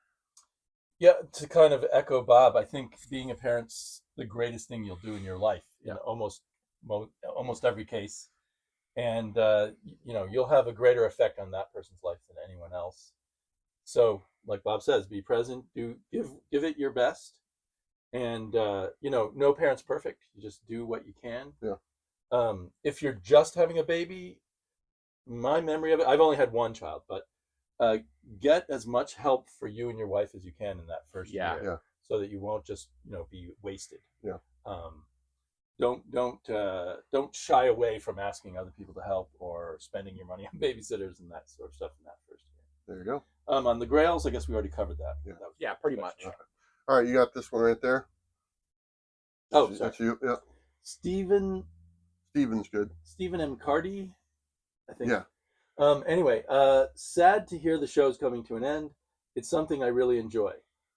Yeah, to kind of echo Bob, I think being a parent's the greatest thing you'll do in your life in almost every case. And, you'll have a greater effect on that person's life than anyone else. So, like Bob says, be present, give it your best. And, no parent's perfect. You just do what you can. Yeah. If you're just having a baby, my memory of it, I've only had one child, but get as much help for you and your wife as you can in that first year, so that you won't just be wasted. Yeah. Don't shy away from asking other people to help or spending your money on babysitters and that sort of stuff in that first year. There you go. On the Grails, I guess we already covered that. Yeah, pretty much. Okay. All right, you got this one right there. Oh, sorry. That's you. Yeah. Steven's good. Stephen M. Cardy, I think. Yeah. Anyway, sad to hear the show's coming to an end. It's something I really enjoy.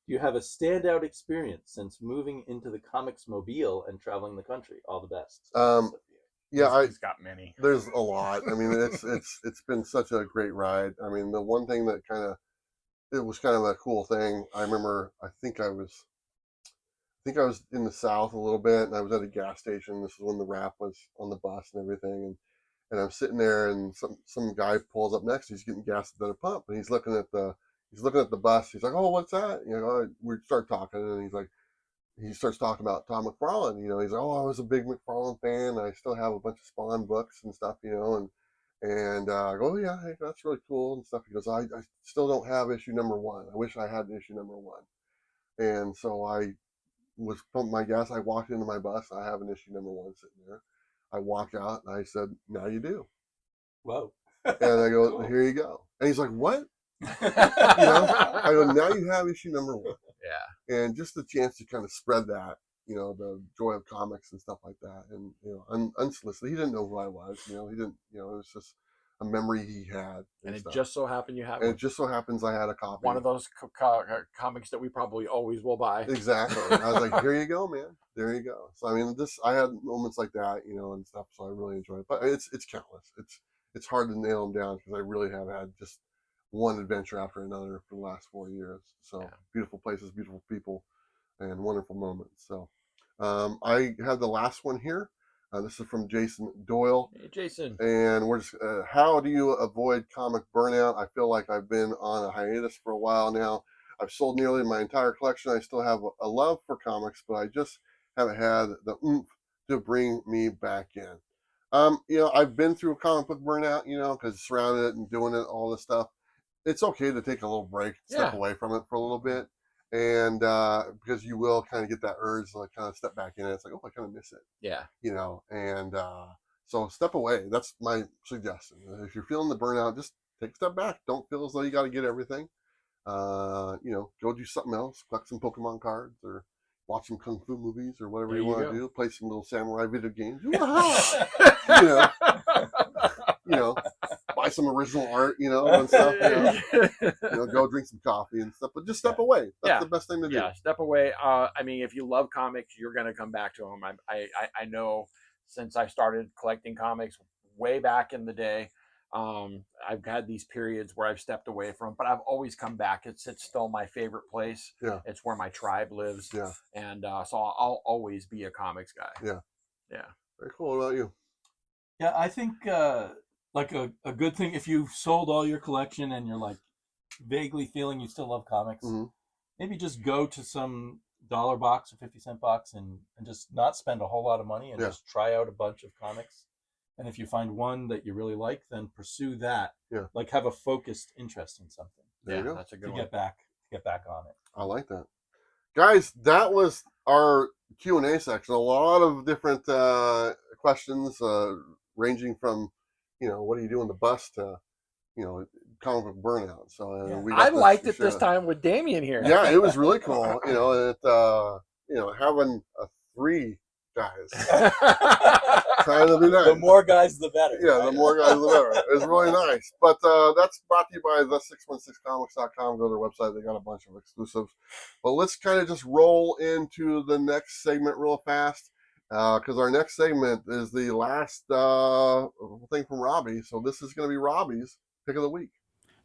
Do you have a standout experience since moving into the comics mobile and traveling the country? All the best. Yeah, He's got many. There's a lot. I mean, it's been such a great ride. I mean, the one thing that it was kind of a cool thing. I remember, I think I was in the South a little bit, and I was at a gas station. This is when the rap was on the bus and everything, and I'm sitting there, and some guy pulls up next. He's getting gas at a pump, and he's looking at the bus. He's like, "Oh, what's that?" We start talking, and he starts talking about Tom McFarlane. He's like, "Oh, I was a big McFarlane fan. I still have a bunch of Spawn books and stuff, and I go, "Oh yeah, hey, that's really cool and stuff." He goes, I still don't have issue number 1. I wish I had issue number 1. And so I was pumping my gas. I walked into my bus. I have an issue number 1 sitting there. I walk out and I said, "Now you do." Whoa. And I go, Cool. "Here you go." And he's like, "What?" I go, "Now you have issue number 1." Yeah. And just the chance to kind of spread that, the joy of comics and stuff like that. And, unsolicited, he didn't know who I was, he didn't, it was just a memory he had. And it stuff. just so happened you have And one. it just so happens I had a copy. One of those comics that we probably always will buy. Exactly. And I was like, "Here you go, man. There you go." So, I mean, I had moments like that, and stuff. So I really enjoyed it, but it's countless. It's hard to nail them down because I really have had just one adventure after another for the last 4 years. So beautiful places, beautiful people, and wonderful moments. So I have the last one here. This is from Jason Doyle. Hey, Jason. And we're just, how do you avoid comic burnout? I feel like I've been on a hiatus for a while now. I've sold nearly my entire collection. I still have a love for comics, but I just haven't had the oomph to bring me back in. I've been through a comic book burnout, because surrounded it and doing it, all this stuff. It's okay to take a little break, step away from it for a little bit. And because you will kind of get that urge to kind of step back in. It's like, oh, I kind of miss it. Yeah. And so step away. That's my suggestion. If you're feeling the burnout, just take a step back. Don't feel as though you got to get everything. Go do something else. Collect some Pokemon cards or watch some Kung Fu movies or whatever you want to do. Play some little samurai video games. Buy some original art, and stuff. Go drink some coffee and stuff. But just step away. That's the best thing to do. Yeah, step away. I mean, if you love comics, you're going to come back to them. I know since I started collecting comics way back in the day, I've had these periods where I've stepped away from, but I've always come back. It's still my favorite place. Yeah. It's where my tribe lives. Yeah. And so I'll always be a comics guy. Yeah. Yeah. Very cool. What about you? Yeah, I think like a good thing, if you've sold all your collection and you're like vaguely feeling you still love comics, maybe just go to some dollar box or 50-cent box and just not spend a whole lot of money and just try out a bunch of comics. And if you find one that you really like, then pursue that. Yeah. Like have a focused interest in something. There you go. That's a good To one. get back on it. I like that. Guys, that was our Q&A section. A lot of different questions ranging from, what do you do on the bus to, comic book burnout. So I liked it this time with Damian here. Yeah, it was really cool. Having 3 guys Trying to be nice. The more guys, the better. Yeah, right? the more guys, the better. It's really nice. But that's brought to you by the616comics.com. Go to their website. They got a bunch of exclusives. But let's kind of just roll into the next segment real fast. Because our next segment is the last thing from Robbie. So this is going to be Robbie's pick of the week.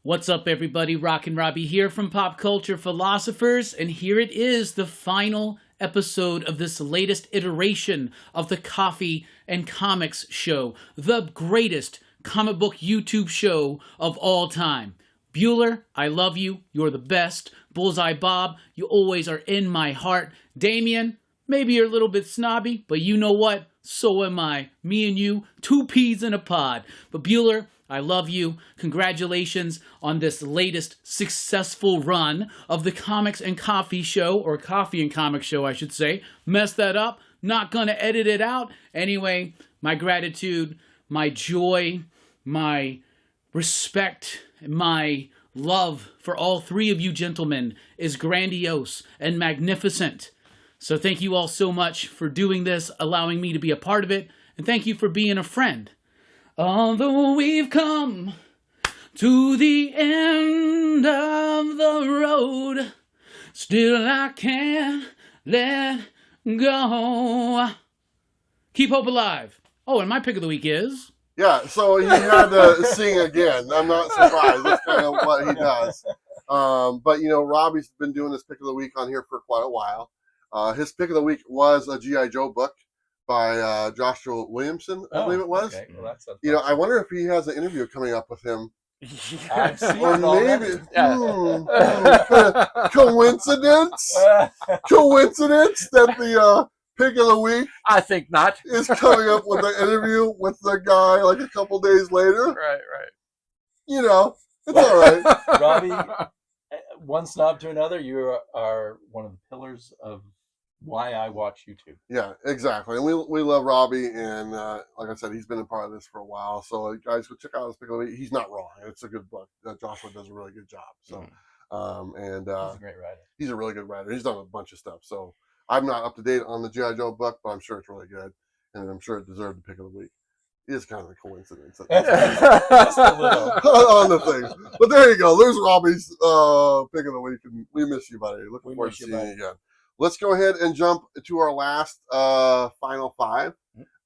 What's up, everybody? Rockin' Robbie here from Pop Culture Philosophers, and here it is, the final episode of this latest iteration of the Coffee and Comics Show, the greatest comic book YouTube show of all time. Bueller, I love you. You're the best. Bullseye Bob, you always are in my heart. Damian, maybe you're a little bit snobby, but you know what? So am I. Me and you, two peas in a pod. But Bueller, I love you. Congratulations on this latest successful run of the Comics and Coffee Show, or Coffee and Comics Show, I should say. Messed that up. Not gonna edit it out. Anyway, my gratitude, my joy, my respect, my love for all three of you gentlemen is grandiose and magnificent. So thank you all so much for doing this, allowing me to be a part of it, and thank you for being a friend. Although we've come to the end of the road, still I can't let go. Keep hope alive. Oh, and my pick of the week is... Yeah, so he had to sing again. I'm not surprised. That's kind of what he does. But, you know, Robbie's been doing this pick of the week on here for quite a while. His pick of the week was a G.I. Joe book by Joshua Williamson, I believe it was. Okay. Well, You know, I wonder if he has an interview coming up with him. I've seen Or it already. maybe, coincidence? Coincidence that the pick of the week I think not. is coming up with an interview with the guy like a couple days later. Right. You know, it's all right. Robbie, one snob to another, you are one of the pillars of why I watch YouTube. Yeah, exactly. And we love Robbie, and like I said, he's been a part of this for a while. So guys, go check out his pick of the week. He's not wrong. It's a good book. Joshua does a really good job. So, and He's a great writer. he's a really good writer. He's done a bunch of stuff. So I'm not up to date on the G.I. Joe book, but I'm sure it's really good, and I'm sure it deserved the pick of the week. It is kind of a coincidence. Just a little. On the thing. But there you go. There's Robbie's pick of the week, and we miss you, buddy. Looking forward to seeing you again. Let's go ahead and jump to our last final five,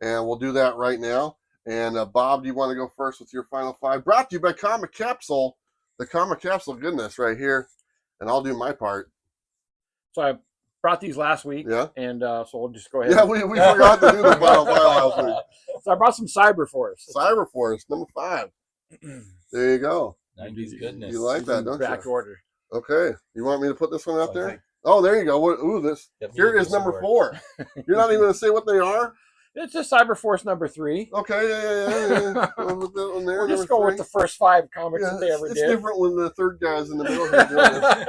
and we'll do that right now. And Bob, do you want to go first with your final five? Brought to you by Comic Capsule, the Comic Capsule goodness right here, and I'll do my part. So I brought these last week, and so we'll just go ahead. Yeah, we forgot to do the final five last week. So I brought some Cyberforce. Cyberforce, number 5. There you go. 90s goodness. You like that, don't Back you? order. Okay. You want me to put this one out I there? think- Oh, there you go. Ooh, this. Get me Here a is number sword. 4. You're not even going to say what they are? It's just Cyberforce number 3. Okay, yeah. We'll put that one there, We'll just number go with 3. the first 5 comics Yeah, that they ever it's did. different when the third guy's in the middle here doing this.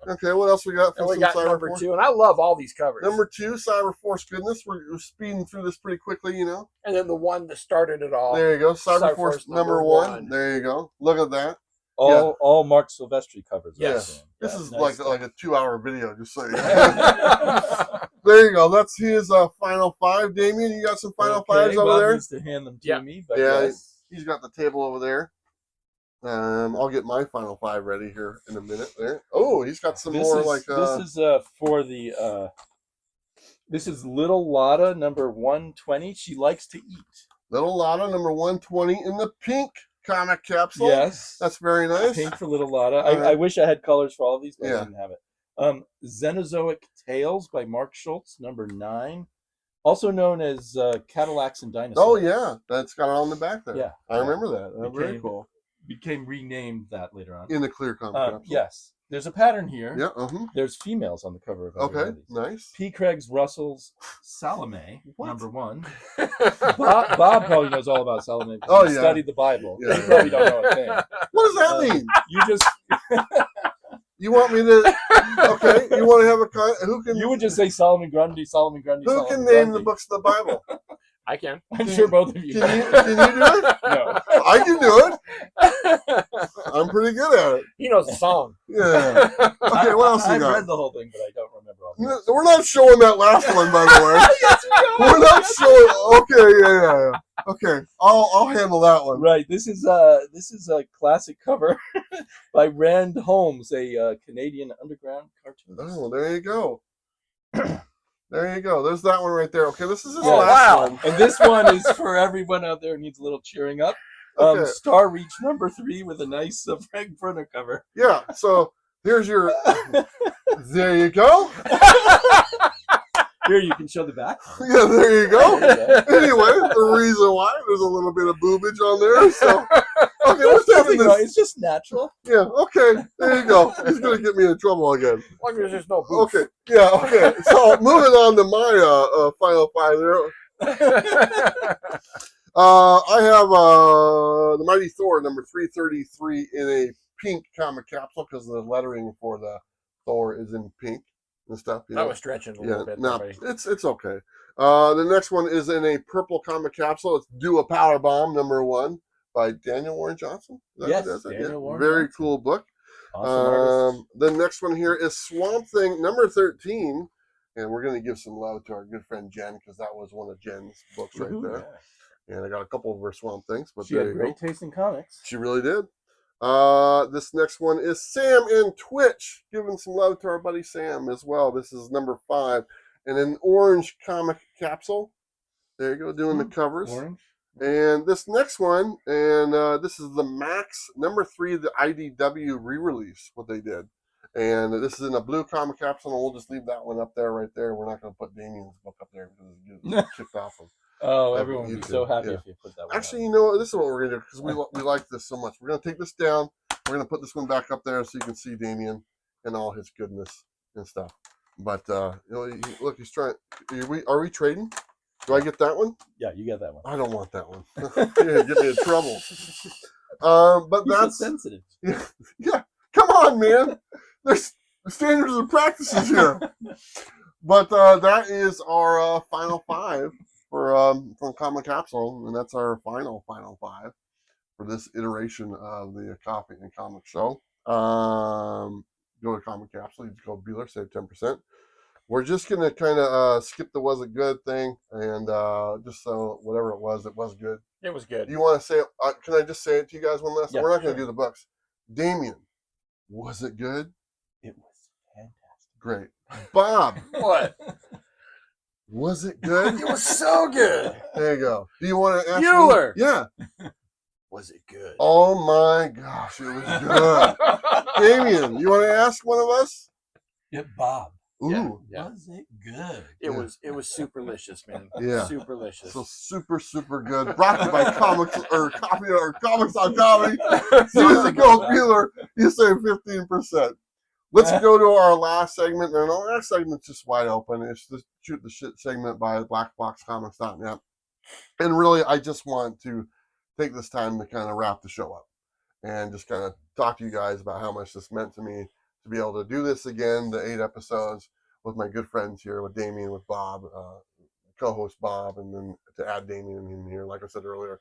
Okay, what else we got for And we some got number Cyberforce? 2, and I love all these covers. Number 2, Cyberforce goodness. We're speeding through this pretty quickly, you know. And then the one that started it all. There you go. Cyberforce Cyberforce number number 1. 1. There you go. Look at that. All Mark Silvestri covers. I Yes. assume. This Yeah, is nice like a 2-hour video, just so you know. There you go. That's his final 5. Damien, you got some final Okay, 5s over Bob there? needs to hand them to Yeah. me, but Yeah. yes. He's got the table over there. I'll get my final 5 ready here in a minute. There. Oh, he's got some more like. This is for the. This is Little Lotta number 120. She likes to eat. Little Lotta number 120 in the pink comic capsule. Yes, That's very nice. pink for Little Lotta. All right. I wish I had colors for all of these, but Yeah. I didn't have it. Xenozoic Tales by Mark Schultz, number 9, also known as Cadillacs and Dinosaurs. Oh yeah, that's got it on the back there. Yeah, I remember that. Very Became- cool. became renamed that later on. In the clear comic capsule. Yes, there's a pattern here. Yeah. There's females on the cover of every one Okay. of these. Nice. P. Craig's Russell's Salome, What? number 1. Bob probably knows all about Salome. Oh, He yeah. studied the Bible. Yeah. You probably don't know a thing. What does that mean? You just You want me to? Okay. You want to have a who can? you would just say Solomon Grundy, Solomon Grundy. Who Solomon can name Grundy. the books of the Bible? I can. I'm sure both of you. Can you do it? No. I can do it. I'm pretty good at it. He knows the song. Yeah. Okay. What else you I've got? read the whole thing, but I don't remember all We're not showing that last one, by the way. Yes, we are. We're not showing. Okay, yeah. Okay, I'll handle that one. Right. This is a classic cover by Rand Holmes, a Canadian underground cartoonist. Oh, there you go. There you go. There's that one right there. Okay, this is his Yeah. last Wow. one. And this one is for everyone out there who needs a little cheering up. Okay. Star Reach #3 with a nice Frank Brunner cover. Yeah. So here's your. There you go. Here, you can show the back. Yeah, there you go. There you go. Anyway, the reason why there's a little bit of boobage on there. So okay, we're There's taking nothing wrong. this. It's just natural. Yeah. Okay. There you go. He's gonna get me in trouble again. As long as there's no boots. Okay. Yeah. Okay. So moving on to my final five there. I have the Mighty Thor number 333 in a pink comic capsule because the lettering for the Thor is in pink and stuff. You That know? was stretching a Yeah, little bit. no, Buddy. it's okay. The next one is in a purple comic capsule. It's Do a Power Bomb #1 by Daniel Warren Johnson. Is that Yes, what that is? Daniel Warren Very Johnson. cool book. Awesome artist. The next one here is Swamp Thing number 13. And we're going to give some love to our good friend Jen because that was one of Jen's books right Woohoo, there. yeah. And I got a couple of her Swamp Things. But She there had you great go. taste in comics. She really did. This next one is Sam and Twitch. Giving some love to our buddy Sam as well. This is number 5. And an orange comic capsule. There you go, doing the covers. Orange. And this next one, and this is the Max number 3, the IDW re-release, what they did. And this is in a blue comic capsule, and we'll just leave that one up there right there. We're not going to put Damian's book up there because it gets kicked off of. Oh, everyone would be YouTube, so happy yeah. if you put that one Actually, up. you know what? This is what we're going to do because we like this so much. We're going to take this down. We're going to put this one back up there so you can see Damian and all his goodness and stuff. But you know, look, he's trying. Are we trading? Do I get that one? Yeah, you got that one. I don't want that one. Yeah, get me in trouble. But He's so that's sensitive. yeah. Come on, man. There's standards and practices here. But that is our final 5 for from Comic Capsule, and that's our final 5 for this iteration of the Coffee and Comic Show. Go to Comic Capsule, you go Buer, save 10%. We're just gonna kind of skip the was it good thing, and just so whatever it was good. It was good. Do you want to say it? Can I just say it to you guys one last time? Yeah, We're not gonna sure. do the books. Damian, was it good? It was fantastic. Great. Bob, What? was it good? It was so good. There you go. Do you want to ask Bueller. me? Yeah. Was it good? Oh my gosh, it was good. Damian, you want to ask one of us? Yeah, Bob. Ooh. Yeah. Was it good? It was superlicious, man. Yeah. Superlicious. So super good. Brought to you by Comics or Coffee or Comics on Comedy. Use the code Bueller, you save 15%. Let's go to our last segment. And our last segment's just wide open. It's the Shoot the Shit segment by blackboxcomics.net. And really, I just want to take this time to kind of wrap the show up and just kind of talk to you guys about how much this meant to me to be able to do this again, the 8 episodes with my good friends here, with Damian, with Bob, co-host Bob, and then to add Damian in here, like I said earlier,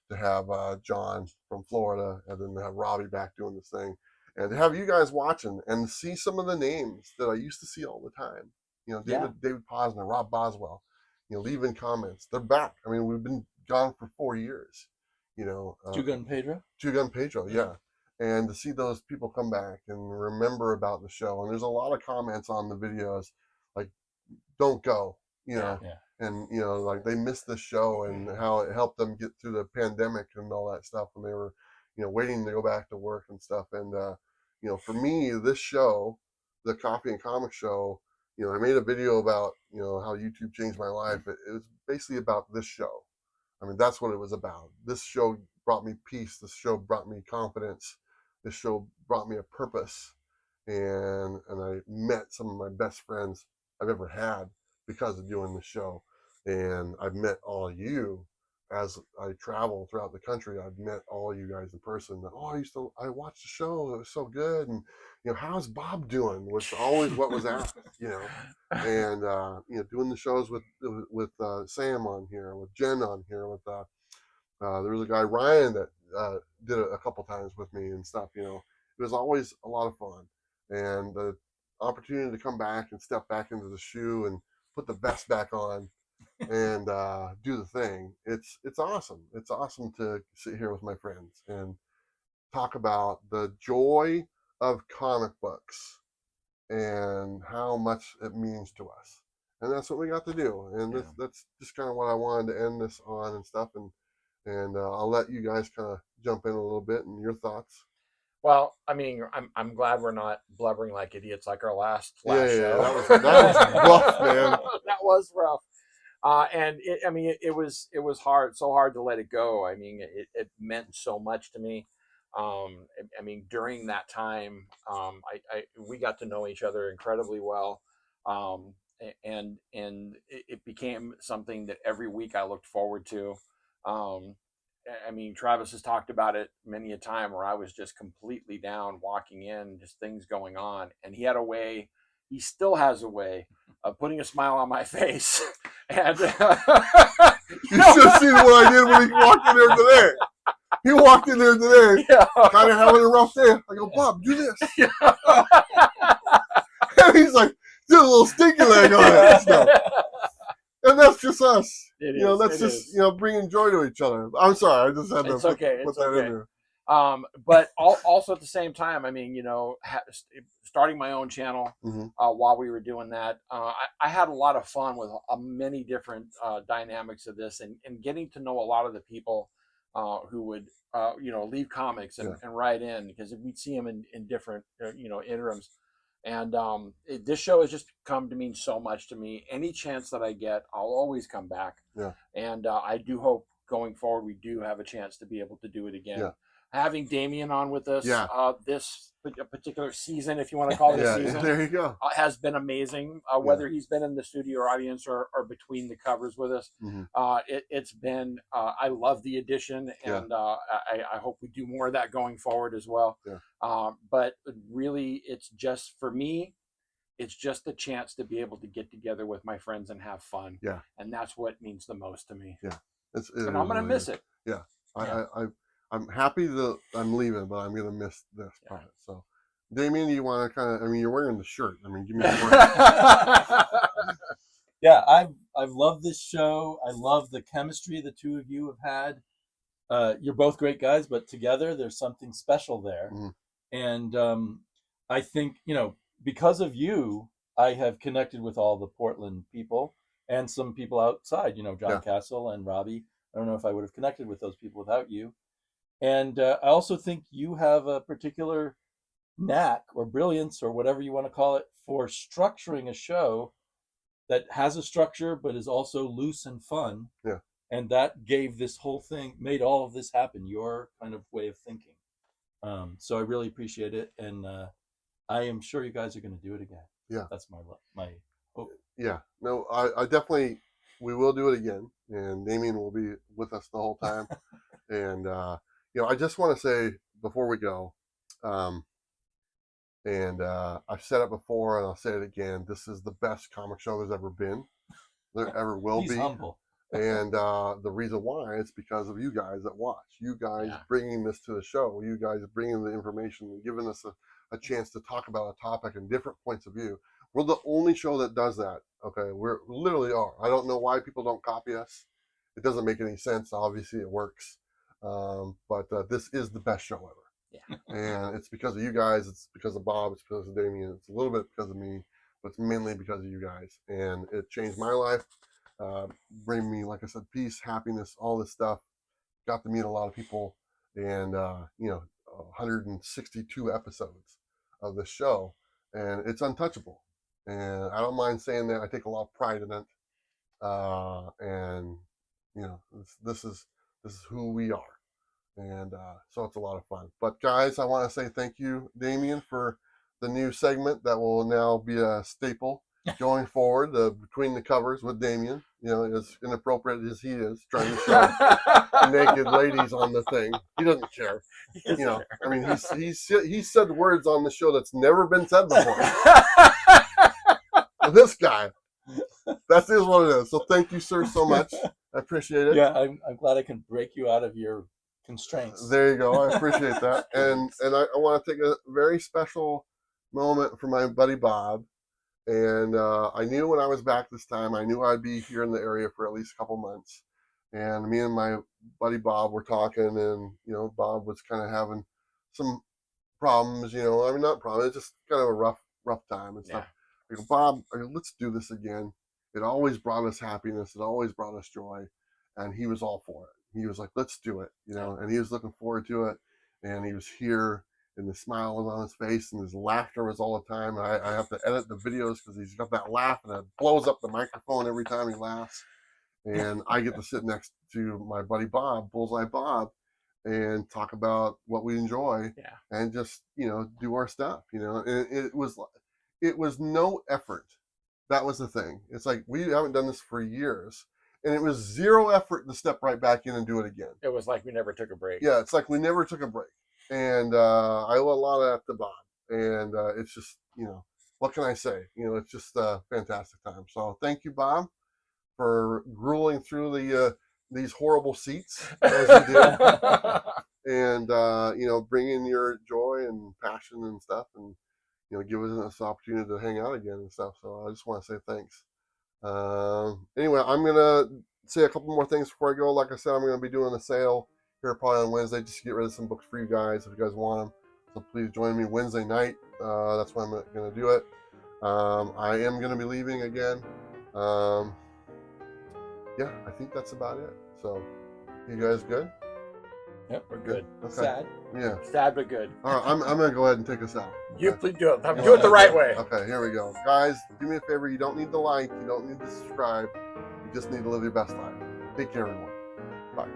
to have John from Florida, and then to have Robbie back doing this thing, and to have you guys watching and see some of the names that I used to see all the time. You know, David Posner, Rob Boswell, you know, leaving comments. They're back. I mean, we've been gone for 4 years. You know, Two Gun Pedro. Yeah. And to see those people come back and remember about the show. And there's a lot of comments on the videos like, don't go, you know, and, you know, like they missed the show and how it helped them get through the pandemic and all that stuff. And they were, you know, waiting to go back to work and stuff. And, you know, for me, this show, the Coffee and Comic Show, you know, I made a video about, you know, how YouTube changed my life. It was basically about this show. I mean, that's what it was about. This show brought me peace. This show brought me confidence. This show brought me a purpose. And I met some of my best friends I've ever had because of doing this show. And I've met all of you as I travel throughout the country. I've met all you guys in person. I watched the show. It was so good. And, you know, how's Bob doing? Was always what was asked, you know. And, you know, doing the shows with Sam on here, with Jen on here, with there was a guy, Ryan, that did it a couple times with me and stuff, you know. It was always a lot of fun. And opportunity to come back and step back into the shoe and put the vest back on and do the thing. It's awesome. It's awesome to sit here with my friends and talk about the joy of comic books and how much it means to us. And that's what we got to do. And that's just kind of what I wanted to end this on and stuff. And I'll let you guys kind of jump in a little bit and your thoughts. Well, I mean, I'm glad we're not blubbering like idiots like our last Yeah, show. that was rough, man. That was rough. And it was hard, so hard to let it go. I mean, it meant so much to me. I mean, during that time, we got to know each other incredibly well. And it became something that every week I looked forward to. I mean, Travis has talked about it many a time where I was just completely down walking in, just things going on. And he still has a way of putting a smile on my face. And you should have seen what I did when he walked in there today. He walked in there today, kind of having a rough day. I go, Bob, do this. And he's like, do a little stinky leg on it and stuff. And that's just us. That's just bringing joy to each other. I'm sorry, I just had to put that in there. But also at the same time, I mean, starting my own channel while we were doing that, I had a lot of fun with many different dynamics of this, and getting to know a lot of the people who would leave comics and write in, because we'd see them in different interims. And this show has just come to mean so much to me. Any chance that I get, I'll always come back. Yeah. And I do hope going forward we do have a chance to be able to do it again. Yeah. Having Damian on with us this particular season, if you want to call it a season, there you go, has been amazing. Whether he's been in the studio or audience or between the covers with us, it's been. I love the addition, and I hope we do more of that going forward as well. Yeah. But really, it's just for me. It's just the chance to be able to get together with my friends and have fun. Yeah. And that's what means the most to me. Yeah. And I'm gonna miss it. Yeah. I'm happy that I'm leaving, but I'm gonna miss this part. So, Damian, you want to kind of? I mean, you're wearing the shirt. I mean, give me a break. Yeah, I've loved this show. I love the chemistry the two of you have had. You're both great guys, but together there's something special there. And I think because of you, I have connected with all the Portland people and some people outside. John Castle and Robbie. I don't know if I would have connected with those people without you. And I also think you have a particular knack or brilliance or whatever you want to call it for structuring a show that has a structure but is also loose and fun. Yeah. And that gave this whole thing, made all of this happen, your kind of way of thinking. So I really appreciate it. And I am sure you guys are going to do it again. Yeah. That's my hope. Yeah. No, I definitely, we will do it again. And Damian will be with us the whole time. And, I just want to say before we go, and I've said it before and I'll say it again, this is the best comic show there's ever been. There ever will He's be. humble. And the reason why is because of you guys that watch. You guys bringing this to the show. You guys bringing the information and giving us a chance to talk about a topic and different points of view. We're the only show that does that. Okay, we literally are. I don't know why people don't copy us. It doesn't make any sense. Obviously, it works. But this is the best show ever. Yeah. And it's because of you guys. It's because of Bob. It's because of Damian. It's a little bit because of me, but it's mainly because of you guys. And it changed my life. Bring me, like I said, peace, happiness, all this stuff. Got to meet a lot of people, and 162 episodes of the show, and it's untouchable. And I don't mind saying that. I take a lot of pride in it. And this is who we are. And so it's a lot of fun. But guys, I want to say thank you, Damian, for the new segment that will now be a staple going forward, between the covers with Damian. As inappropriate as he is, trying to show naked ladies on the thing. He doesn't care. I mean, he's said words on the show that's never been said before. This guy. That is what it is. So thank you, sir, so much. I appreciate it. Yeah, I'm glad I can break you out of your constraints. There you go. I appreciate that. And I want to take a very special moment for my buddy Bob. And I knew when I was back this time, I knew I'd be here in the area for at least a couple months. And me and my buddy Bob were talking, and Bob was kind of having some problems. I mean, not problems, it's just kind of a rough time and stuff. I go, Bob, let's do this again. It always brought us happiness. It always brought us joy. And he was all for it. He was like, let's do it, and he was looking forward to it. And he was here, and the smile was on his face, and his laughter was all the time. I have to edit the videos because he's got that laugh, and it blows up the microphone every time he laughs. And I get to sit next to my buddy Bob, Bullseye Bob, and talk about what we enjoy, and just do our stuff. And it was no effort. That was the thing. It's like we haven't done this for years, and it was zero effort to step right back in and do it again. It was like we never took a break. Yeah, it's like we never took a break. And I owe a lot of that to Bob. And it's just, what can I say? It's just a fantastic time. So thank you, Bob, for grueling through these horrible seats as you did. And, bringing your joy and passion and stuff, and, giving us the opportunity to hang out again and stuff. So I just want to say thanks. Anyway, I'm going to say a couple more things before I go. Like I said, I'm going to be doing a sale here probably on Wednesday just to get rid of some books for you guys if you guys want them. So please join me Wednesday night. That's when I'm going to do it. I am going to be leaving again. Yeah, I think that's about it. So, you guys good? Yep, we're good. Okay. Sad. Yeah. Sad but good. All right, I'm going to go ahead and take us out. You Okay. please do it. Do it the right way. Okay, here we go. Guys, do me a favor. You don't need to like. You don't need to subscribe. You just need to live your best life. Take care, everyone. Bye.